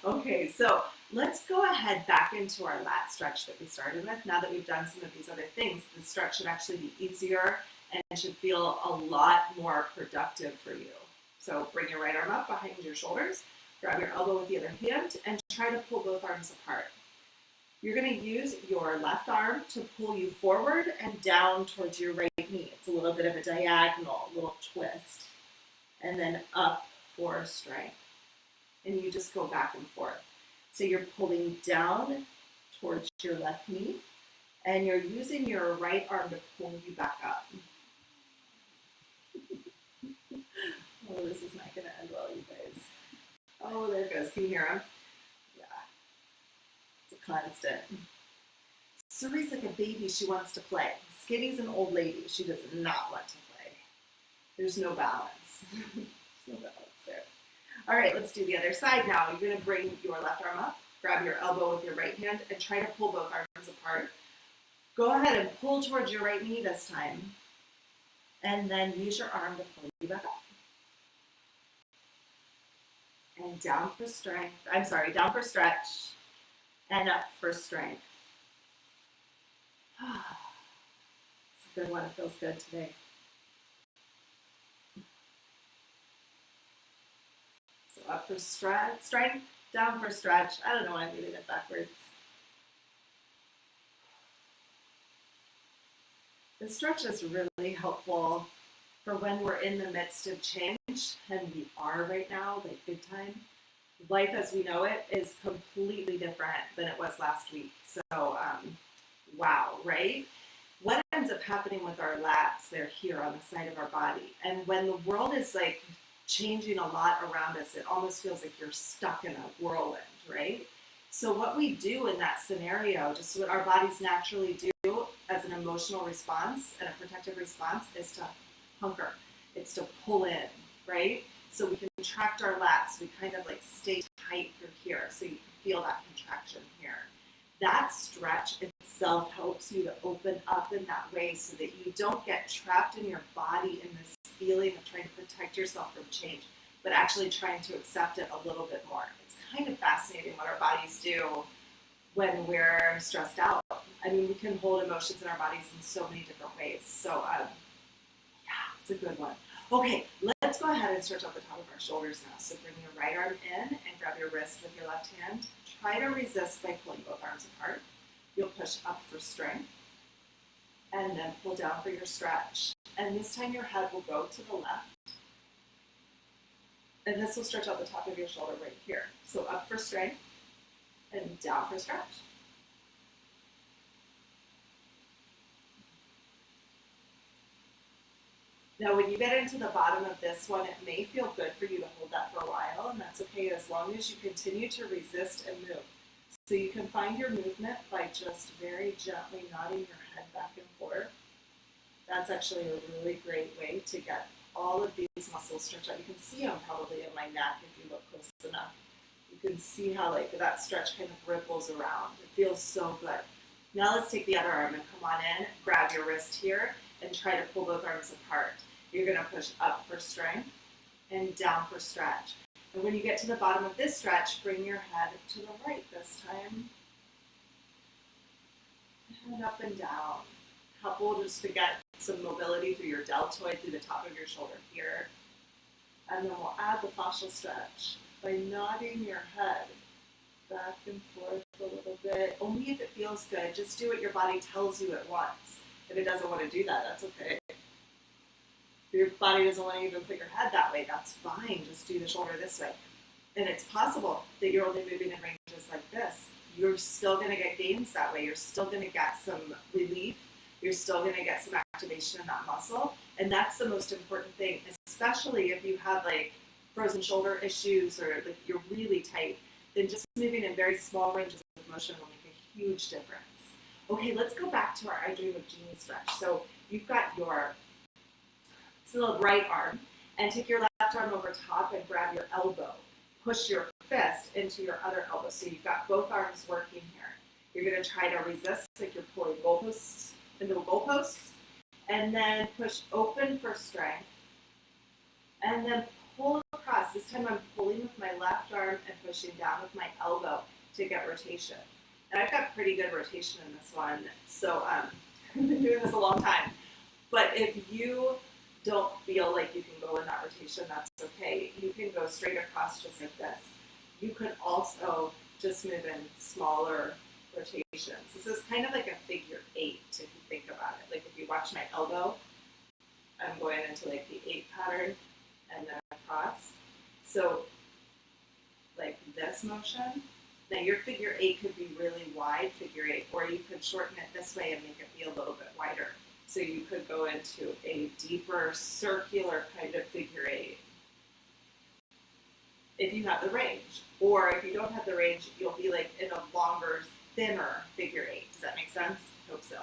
Okay, so let's go ahead back into our lat stretch that we started with. Now that we've done some of these other things, the stretch should actually be easier and should feel a lot more productive for you. So bring your right arm up behind your shoulders, grab your elbow with the other hand, and try to pull both arms apart. You're going to use your left arm to pull you forward and down towards your right knee. It's a little bit of a diagonal, a little twist. And then up for strength. And you just go back and forth. So you're pulling down towards your left knee, and you're using your right arm to pull you back up. Oh, this is not going to end well, you guys. Oh, there it goes. Can you hear him? Yeah. It's a constant. Suri's like a baby. She wants to play. Skinny's an old lady. She does not want to play. There's no balance. There's no balance there. All right, let's do the other side now. You're going to bring your left arm up, grab your elbow with your right hand, and try to pull both arms apart. Go ahead and pull towards your right knee this time, and then use your arm to pull you back up. And down for strength. I'm sorry, down for stretch, and up for strength. It's a good one. It feels good today. Up for strength, down for stretch. I don't know why I'm doing it backwards. The stretch is really helpful for when we're in the midst of change, and we are right now, like big time. Life as we know it is completely different than it was last week. So, wow, right? What ends up happening with our lats, they're here on the side of our body. And when the world is like changing a lot around us, it almost feels like you're stuck in a whirlwind, right? So what we do in that scenario, just what our bodies naturally do as an emotional response and a protective response, is to hunker. It's to pull in, right? So we can contract our lats. We kind of like stay tight through here, so you can feel that contraction here. That stretch itself helps you to open up in that way so that you don't get trapped in your body in this feeling of trying to protect yourself from change, but actually trying to accept it a little bit more. It's kind of fascinating what our bodies do when we're stressed out. I mean, we can hold emotions in our bodies in so many different ways. So, yeah, it's a good one. Okay, let's go ahead and stretch out the top of our shoulders now. So bring your right arm in and grab your wrist with your left hand. Try to resist by pulling both arms apart. You'll push up for strength, and then pull down for your stretch. And this time your head will go to the left. And this will stretch out the top of your shoulder right here. So up for strength and down for stretch. Now, when you get into the bottom of this one, it may feel good for you to hold that for a while, and that's okay as long as you continue to resist and move. So you can find your movement by just very gently nodding your head back and forth. That's actually a really great way to get all of these muscles stretched out. You can see them probably in my neck if you look close enough. You can see how like that stretch kind of ripples around. It feels so good. Now let's take the other arm and come on in, grab your wrist here, and try to pull both arms apart. You're going to push up for strength and down for stretch. And when you get to the bottom of this stretch, bring your head to the right this time. And up and down. Couple just to get some mobility through your deltoid, through the top of your shoulder here. And then we'll add the fascial stretch by nodding your head back and forth a little bit. Only if it feels good. Just do what your body tells you it wants. If it doesn't want to do that, that's okay. If your body doesn't want to even put your head that way, that's fine. Just do the shoulder this way. And it's possible that you're only moving in ranges like this. You're still going to get gains that way. You're still going to get some relief. You're still going to get some activation in that muscle. And that's the most important thing, especially if you have like frozen shoulder issues or like you're really tight. Then just moving in very small ranges of motion will make a huge difference. Okay, let's go back to our I Dream of Jeannie stretch. So you've got your right arm, and take your left arm over top and grab your elbow. Push your fist into your other elbow. So you've got both arms working here. You're going to try to resist like you're pulling goalposts into goalposts, and then push open for strength, and then pull across. This time I'm pulling with my left arm and pushing down with my elbow to get rotation. And I've got pretty good rotation in this one, so I've been doing this a long time. But if you don't feel like you can go in that rotation, that's okay. You can go straight across just like this. You could also just move in smaller rotations. This is kind of like a figure 8 if you think about it. Like if you watch my elbow, I'm going into like the 8 pattern and then across. So like this motion. Now your figure 8 could be really wide, figure 8, or you could shorten it this way and make it be a little bit wider. So you could go into a deeper circular kind of figure 8 if you have the range. Or if you don't have the range, you'll be like in a longer, thinner figure 8. Does that make sense? Hope so.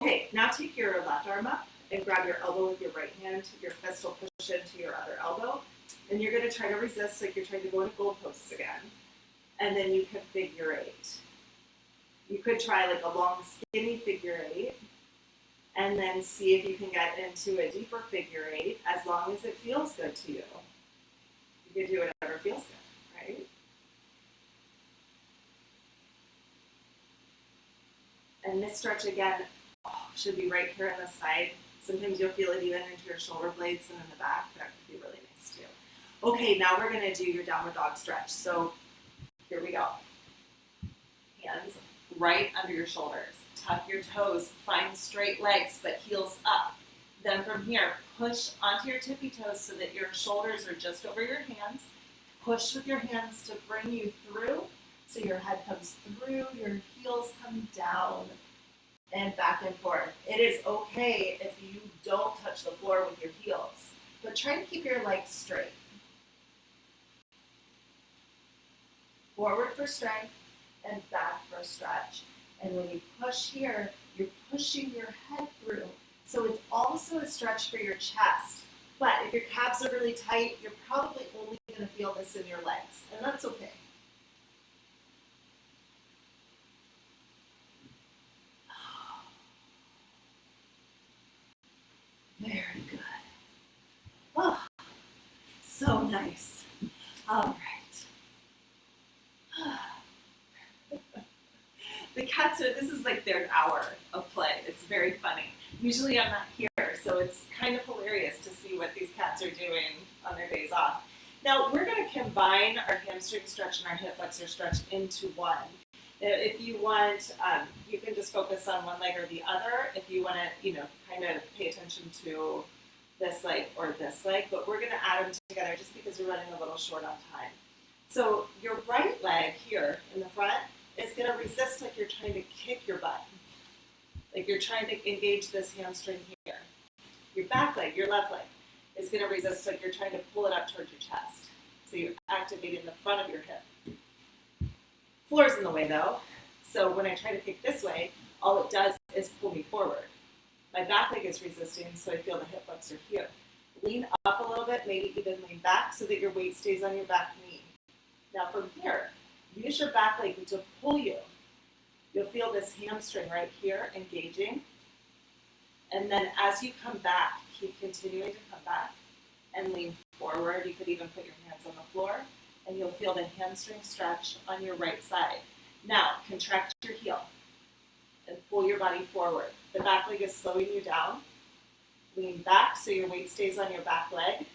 Okay, now take your left arm up and grab your elbow with your right hand. Your fist will push into your other elbow. And you're going to try to resist like you're trying to go into goalposts again. And then you can figure 8. You could try like a long, skinny figure 8. And then see if you can get into a deeper figure 8 as long as it feels good to you. You can do whatever feels good, right? And this stretch again should be right here on the side. Sometimes you'll feel it even into your shoulder blades and in the back. That could be really nice too. Okay, now we're going to do your downward dog stretch. So here we go. Hands right under your shoulders. Tuck your toes, find straight legs, but heels up. Then from here, push onto your tippy toes so that your shoulders are just over your hands. Push with your hands to bring you through. So your head comes through, your heels come down, and back and forth. It is okay if you don't touch the floor with your heels, but try to keep your legs straight. Forward for strength and back for stretch. And when you push here, you're pushing your head through. So it's also a stretch for your chest. But if your calves are really tight, you're probably only going to feel this in your legs. And that's okay. Very good. Oh, so nice. All right. The cats this is like their hour of play. It's very funny. Usually I'm not here, so it's kind of hilarious to see what these cats are doing on their days off. Now we're going to combine our hamstring stretch and our hip flexor stretch into one. If you want, you can just focus on one leg or the other. If you want to, kind of pay attention to this leg or this leg, but we're going to add them together just because we're running a little short on time. So your right leg here in the front is going to resist like you're trying to kick your butt. Like you're trying to engage this hamstring here. Your back leg, your left leg, is going to resist like you're trying to pull it up towards your chest. So you're activating the front of your hip. Floor's in the way though, so when I try to kick this way, all it does is pull me forward. My back leg is resisting, so I feel the hip flexor here. Lean up a little bit, maybe even lean back so that your weight stays on your back knee. Now from here, use your back leg to pull you. You'll feel this hamstring right here engaging. And then as you come back, keep continuing to come back and lean forward. You could even put your hands on the floor and you'll feel the hamstring stretch on your right side. Now, contract your heel and pull your body forward. The back leg is slowing you down. Lean back so your weight stays on your back leg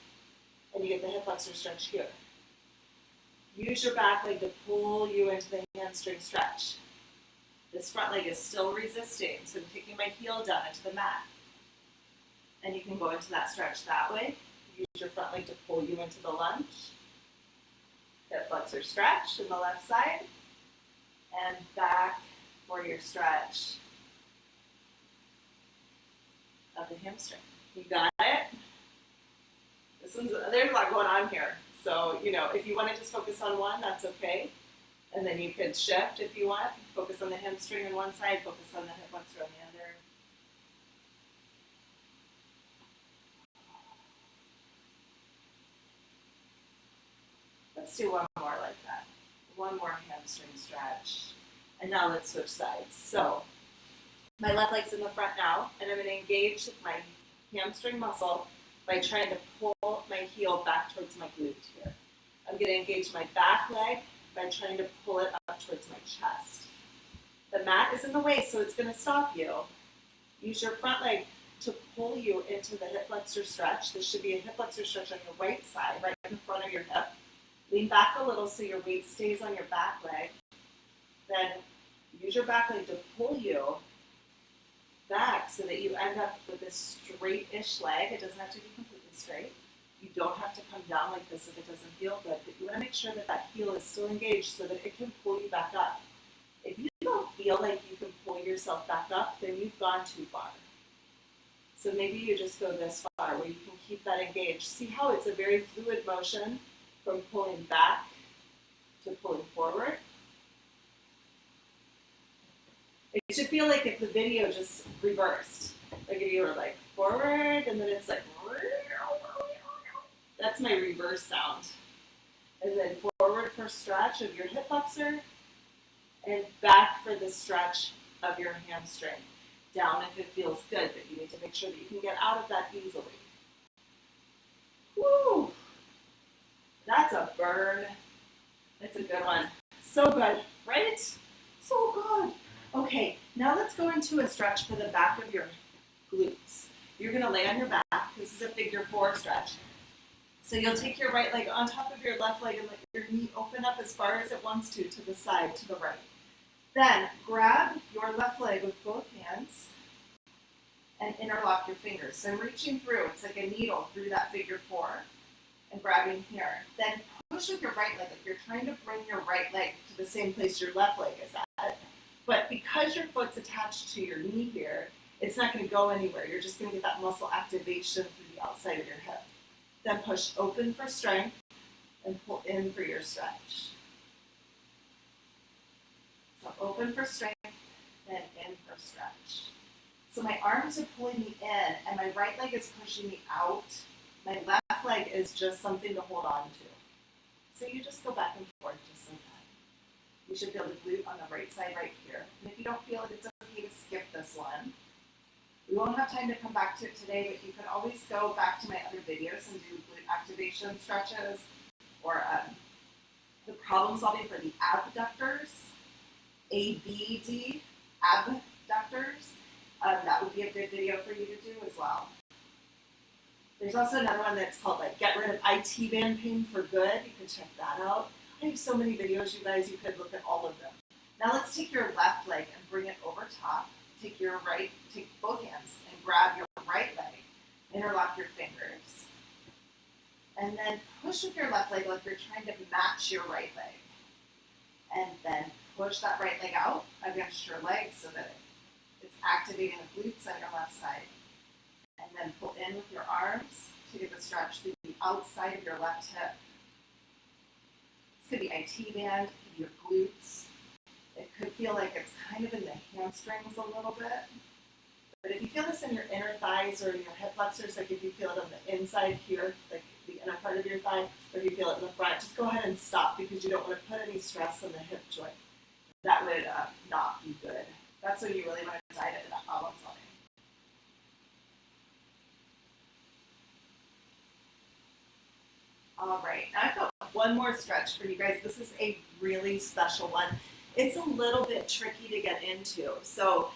and you get the hip flexor stretch here. Use your back leg to pull you into the hamstring stretch. This front leg is still resisting, so I'm kicking my heel down into the mat. And you can go into that stretch that way. Use your front leg to pull you into the lunge. Hip flexor stretch in the left side. And back for your stretch of the hamstring. You got it? There's a lot going on here. So, if you want to just focus on one, that's okay. And then you could shift if you want. Focus on the hamstring on one side, focus on the hip flexor on the other. Let's do one more like that. One more hamstring stretch. And now let's switch sides. So, my left leg's in the front now, and I'm going to engage my hamstring muscle by trying to pull my heel back towards my glute here. I'm going to engage my back leg by trying to pull it up towards my chest. The mat is in the way, so it's going to stop you. Use your front leg to pull you into the hip flexor stretch. This should be a hip flexor stretch on your right side, right in front of your hip. Lean back a little so your weight stays on your back leg. Then use your back leg to pull you back so that you end up with this straight-ish leg. It doesn't have to be completely straight. You don't have to come down like this if it doesn't feel good, but you want to make sure that that heel is still engaged so that it can pull you back up. If you don't feel like you can pull yourself back up, then you've gone too far. So maybe you just go this far where you can keep that engaged. See how it's a very fluid motion from pulling back to pulling forward? It should feel like if the video just reversed. Like if you were like forward and then it's like, that's my reverse sound. And then forward for stretch of your hip flexor and back for the stretch of your hamstring. Down if it feels good, but you need to make sure that you can get out of that easily. Woo! That's a burn. That's a good one. So good, right? So good. Okay, now let's go into a stretch for the back of your glutes. You're going to lay on your back. This is a figure 4 stretch. So you'll take your right leg on top of your left leg and let your knee open up as far as it wants to the side, to the right. Then grab your left leg with both hands and interlock your fingers. So I'm reaching through. It's like a needle through that figure 4 and grabbing here. Then push with your right leg. Like you're trying to bring your right leg to the same place your left leg is at. But because your foot's attached to your knee here, it's not going to go anywhere. You're just going to get that muscle activation through the outside of your hip. Then push open for strength and pull in for your stretch. So open for strength, then in for stretch. So my arms are pulling me in and my right leg is pushing me out. My left leg is just something to hold on to. So you just go back and forth just like that. You should feel the glute on the right side right here. And if you don't feel it, it's okay to skip this one. We won't have time to come back to it today, but you can always go back to my other videos and do glute activation stretches or the problem solving for the abductors, ABD, abductors. That would be a good video for you to do as well. There's also another one that's called like Get Rid of IT Band Pain for Good. You can check that out. I have so many videos, you guys, you could look at all of them. Now let's take your left leg and bring it over top. Take both hands and grab your right leg. Interlock your fingers. And then push with your left leg like you're trying to match your right leg. And then push that right leg out against your leg so that it's activating the glutes on your left side. And then pull in with your arms to get the stretch through the outside of your left hip. This could be IT band, it could be your glutes. It could feel like it's kind of in the hamstrings a little bit. But if you feel this in your inner thighs or in your hip flexors, like if you feel it on the inside here, like the inner part of your thigh, or if you feel it in the front, just go ahead and stop because you don't want to put any stress on the hip joint. That would not be good. That's when you really want to dive into that problem solving. All right, now I've got one more stretch for you guys. This is a really special one. It's a little bit tricky to get into. So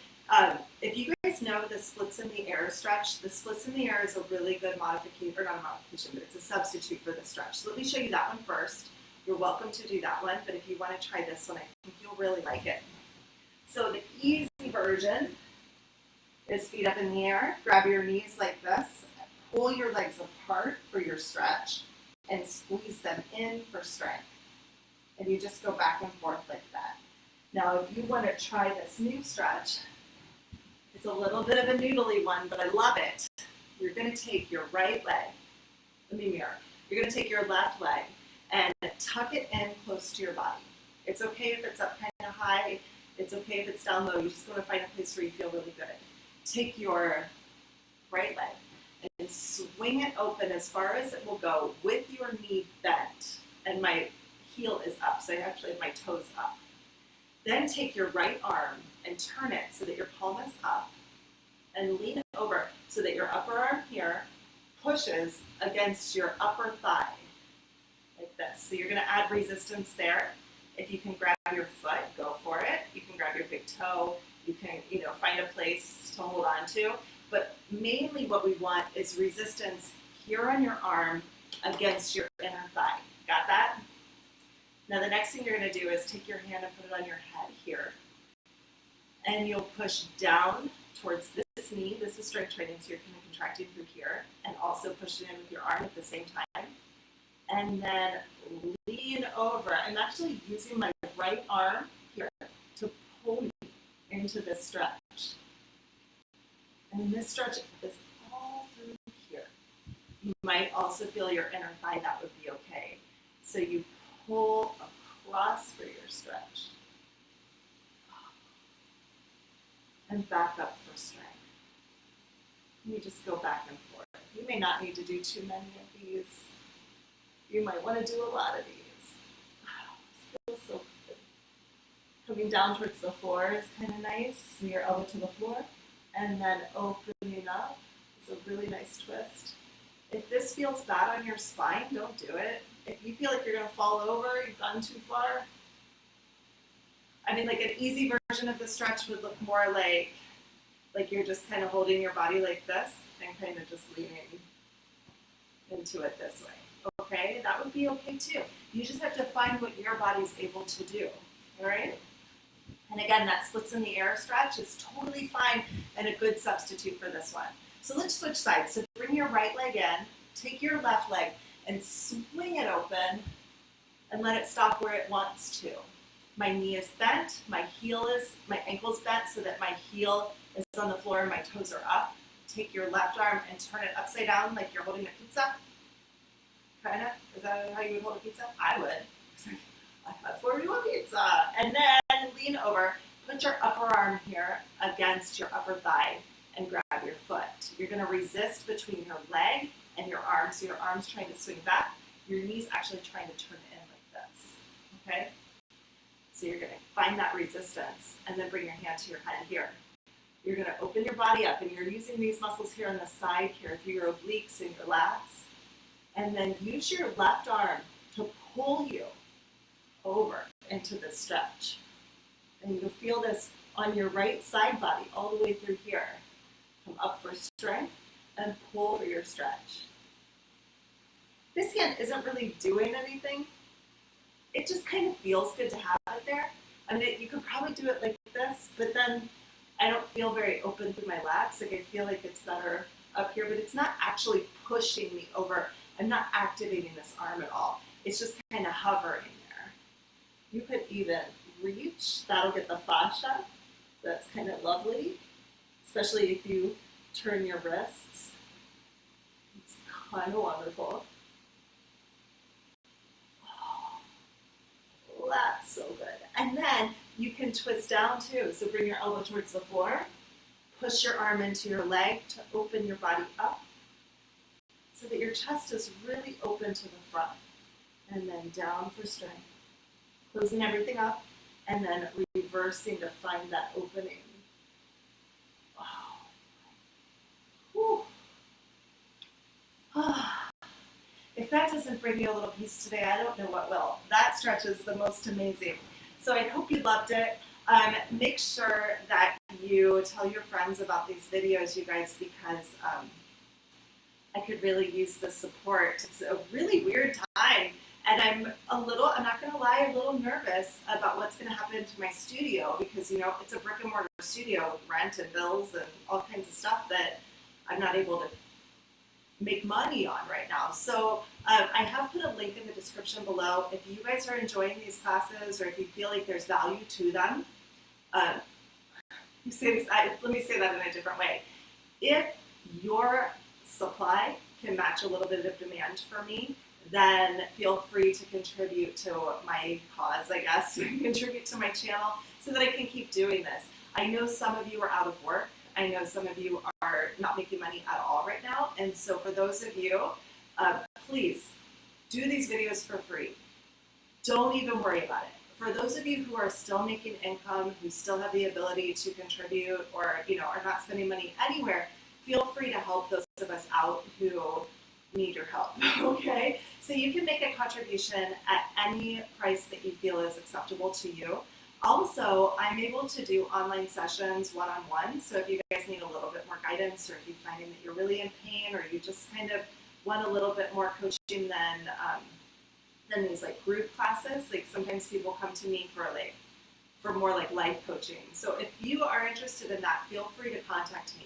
if you guys know the splits in the air stretch, the splits in the air is a really good modification, or not a modification, but it's a substitute for the stretch. So let me show you that one first. You're welcome to do that one, but if you want to try this one, I think you'll really like it. So the easy version is feet up in the air, grab your knees like this, pull your legs apart for your stretch, and squeeze them in for strength. And you just go back and forth like that. Now, if you want to try this new stretch, it's a little bit of a noodly one, but I love it. You're going to take your right leg, let me mirror. You're going to take your left leg and tuck it in close to your body. It's okay if it's up kind of high. It's okay if it's down low. You just want to find a place where you feel really good. Take your right leg and swing it open as far as it will go with your knee bent. And my heel is up, so I actually have my toes up. Then take your right arm and turn it so that your palm is up and lean it over so that your upper arm here pushes against your upper thigh like this. So you're going to add resistance there. If you can grab your foot, go for it. You can grab your big toe. You can, find a place to hold on to. But mainly what we want is resistance here on your arm against your inner thigh. Got that? Now the next thing you're going to do is take your hand and put it on your head here. And you'll push down towards this knee. This is strength training, so you're kind of contracting through here. And also push it in with your arm at the same time. And then lean over. I'm actually using my right arm here to pull me into this stretch. And this stretch is all through here. You might also feel your inner thigh. That would be okay. So you pull across for your stretch. And back up for strength. You just go back and forth. You may not need to do too many of these. You might want to do a lot of these. This feels so good. Coming down towards the floor is kind of nice. Your elbow to the floor. And then opening up is a really nice twist. If this feels bad on your spine, don't do it. If you feel like you're going to fall over, you've gone too far. I mean, like an easy version of the stretch would look more like you're just kind of holding your body like this and kind of just leaning into it this way. Okay, that would be okay too. You just have to find what your body's able to do. All right? And again, that splits in the air stretch is totally fine and a good substitute for this one. So let's switch sides. So bring your right leg in, take your left leg and swing it open and let it stop where it wants to. My knee is bent, my ankle's bent so that my heel is on the floor and my toes are up. Take your left arm and turn it upside down like you're holding a pizza. Kind of? Is that how you would hold a pizza? I would. That's where we want pizza. And then lean over. Put your upper arm here against your upper thigh and grab your foot. You're going to resist between your leg and your arm. So your arm's trying to swing back. Your knee's actually trying to turn in like this. Okay? So you're going to find that resistance and then bring your hand to your head here. You're going to open your body up and you're using these muscles here on the side here through your obliques and your lats. And then use your left arm to pull you over into this stretch. And you'll feel this on your right side body all the way through here. Come up for strength and pull for your stretch. This hand isn't really doing anything. It just kind of feels good to have it there. I mean, you could probably do it like this, but then I don't feel very open through my lats. Like I feel like it's better up here, but it's not actually pushing me over. I'm not activating this arm at all. It's just kind of hovering there. You could even reach. That'll get the fascia. That's kind of lovely, especially if you turn your wrists. It's kind of wonderful. Oh, that's so good. And then you can twist down too. So bring your elbow towards the floor. Push your arm into your leg to open your body up so that your chest is really open to the front. And then down for strength. Closing everything up and then reversing to find that opening. Oh. If that doesn't bring you a little peace today, I don't know what will. That stretch is the most amazing. So I hope you loved it. Make sure that you tell your friends about these videos, you guys, because I could really use the support. It's a really weird time, and I'm not gonna lie, a little nervous about what's gonna happen to my studio because, you know, it's a brick and mortar studio with rent and bills and all kinds of stuff that I'm not able to make money on right now. So I have put a link in the description below. If you guys are enjoying these classes or if you feel like there's value to them, let me say that in a different way. If your supply can match a little bit of demand for me, then feel free to contribute to my cause, I guess, contribute to my channel so that I can keep doing this. I know some of you are out of work. I know some of you are not making money at all right now. And so for those of you, please do these videos for free. Don't even worry about it. For those of you who are still making income, who still have the ability to contribute or, you know, are not spending money anywhere, feel free to help those of us out who need your help, okay? So you can make a contribution at any price that you feel is acceptable to you. Also, I'm able to do online sessions one-on-one, so if you guys need a little bit more guidance or if you're finding that you're really in pain or you just kind of want a little bit more coaching than these like group classes, like sometimes people come to me for more like life coaching. So if you are interested in that, feel free to contact me.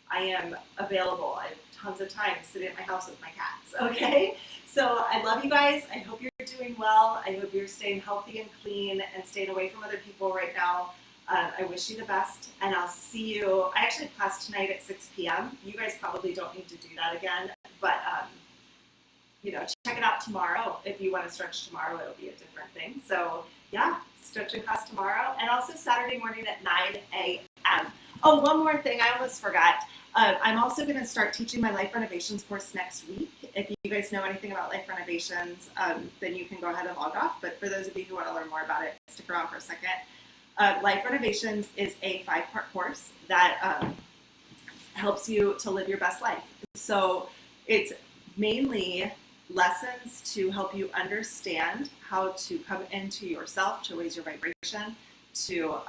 I am available. I have tons of time sitting at my house with my cats, okay? So I love you guys. I hope you're doing well. I hope you're staying healthy and clean and staying away from other people right now. I wish you the best, and I'll see you. I actually have class tonight at 6 p.m. You guys probably don't need to do that again, but you know, check it out tomorrow. If you want to stretch tomorrow, it'll be a different thing. So yeah, stretching class tomorrow, and also Saturday morning at 9 a.m. Oh, one more thing I almost forgot. I'm also going to start teaching my life renovations course next week. If you guys know anything about life renovations, then you can go ahead and log off. But for those of you who want to learn more about it, stick around for a second. Life renovations is a 5-part course that helps you to live your best life. So it's mainly lessons to help you understand how to come into yourself, to raise your vibration, to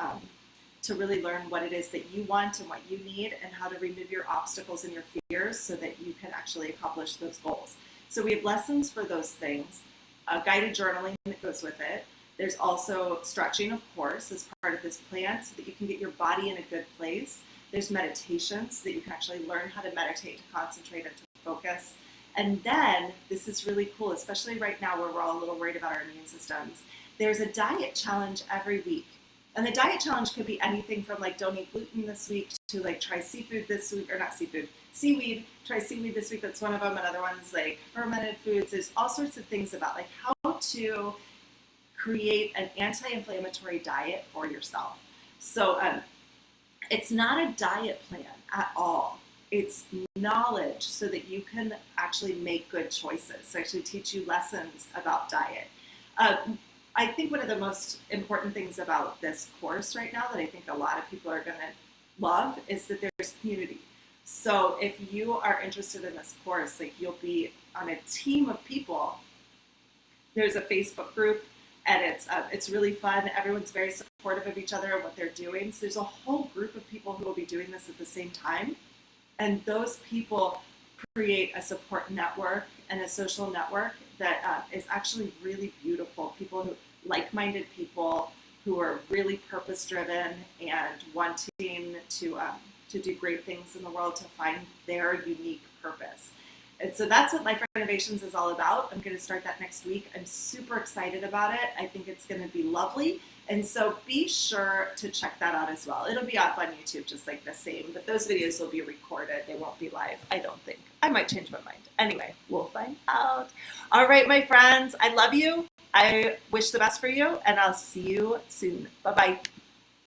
really learn what it is that you want and what you need and how to remove your obstacles and your fears so that you can actually accomplish those goals. So we have lessons for those things, guided journaling that goes with it. There's also stretching, of course, as part of this plan so that you can get your body in a good place. There's meditations so that you can actually learn how to meditate, to concentrate, and to focus. And then, this is really cool, especially right now where we're all a little worried about our immune systems. There's a diet challenge every week. And the diet challenge could be anything from like don't eat gluten this week to like try seafood this week, or not seafood, seaweed, try seaweed this week, that's one of them. Another one's like fermented foods. There's all sorts of things about like how to create an anti-inflammatory diet for yourself. So it's not a diet plan at all. It's knowledge so that you can actually make good choices. So actually teach you lessons about diet. I think one of the most important things about this course right now that I think a lot of people are going to love is that there's community. So if you are interested in this course, like you'll be on a team of people. There's a Facebook group, and it's really fun. Everyone's very supportive of each other and what they're doing. So there's a whole group of people who will be doing this at the same time. And those people create a support network and a social network that is actually really beautiful. People who like-minded people who are really purpose-driven and wanting to do great things in the world, to find their unique purpose. And so that's what Life Renovations is all about. I'm going to start that next week. I'm super excited about it. I think it's going to be lovely. And so be sure to check that out as well. It'll be up on YouTube just like the same, but those videos will be recorded. They won't be live, I don't think. I might change my mind. Anyway, we'll find out. All right, my friends, I love you. I wish the best for you, and I'll see you soon. Bye-bye.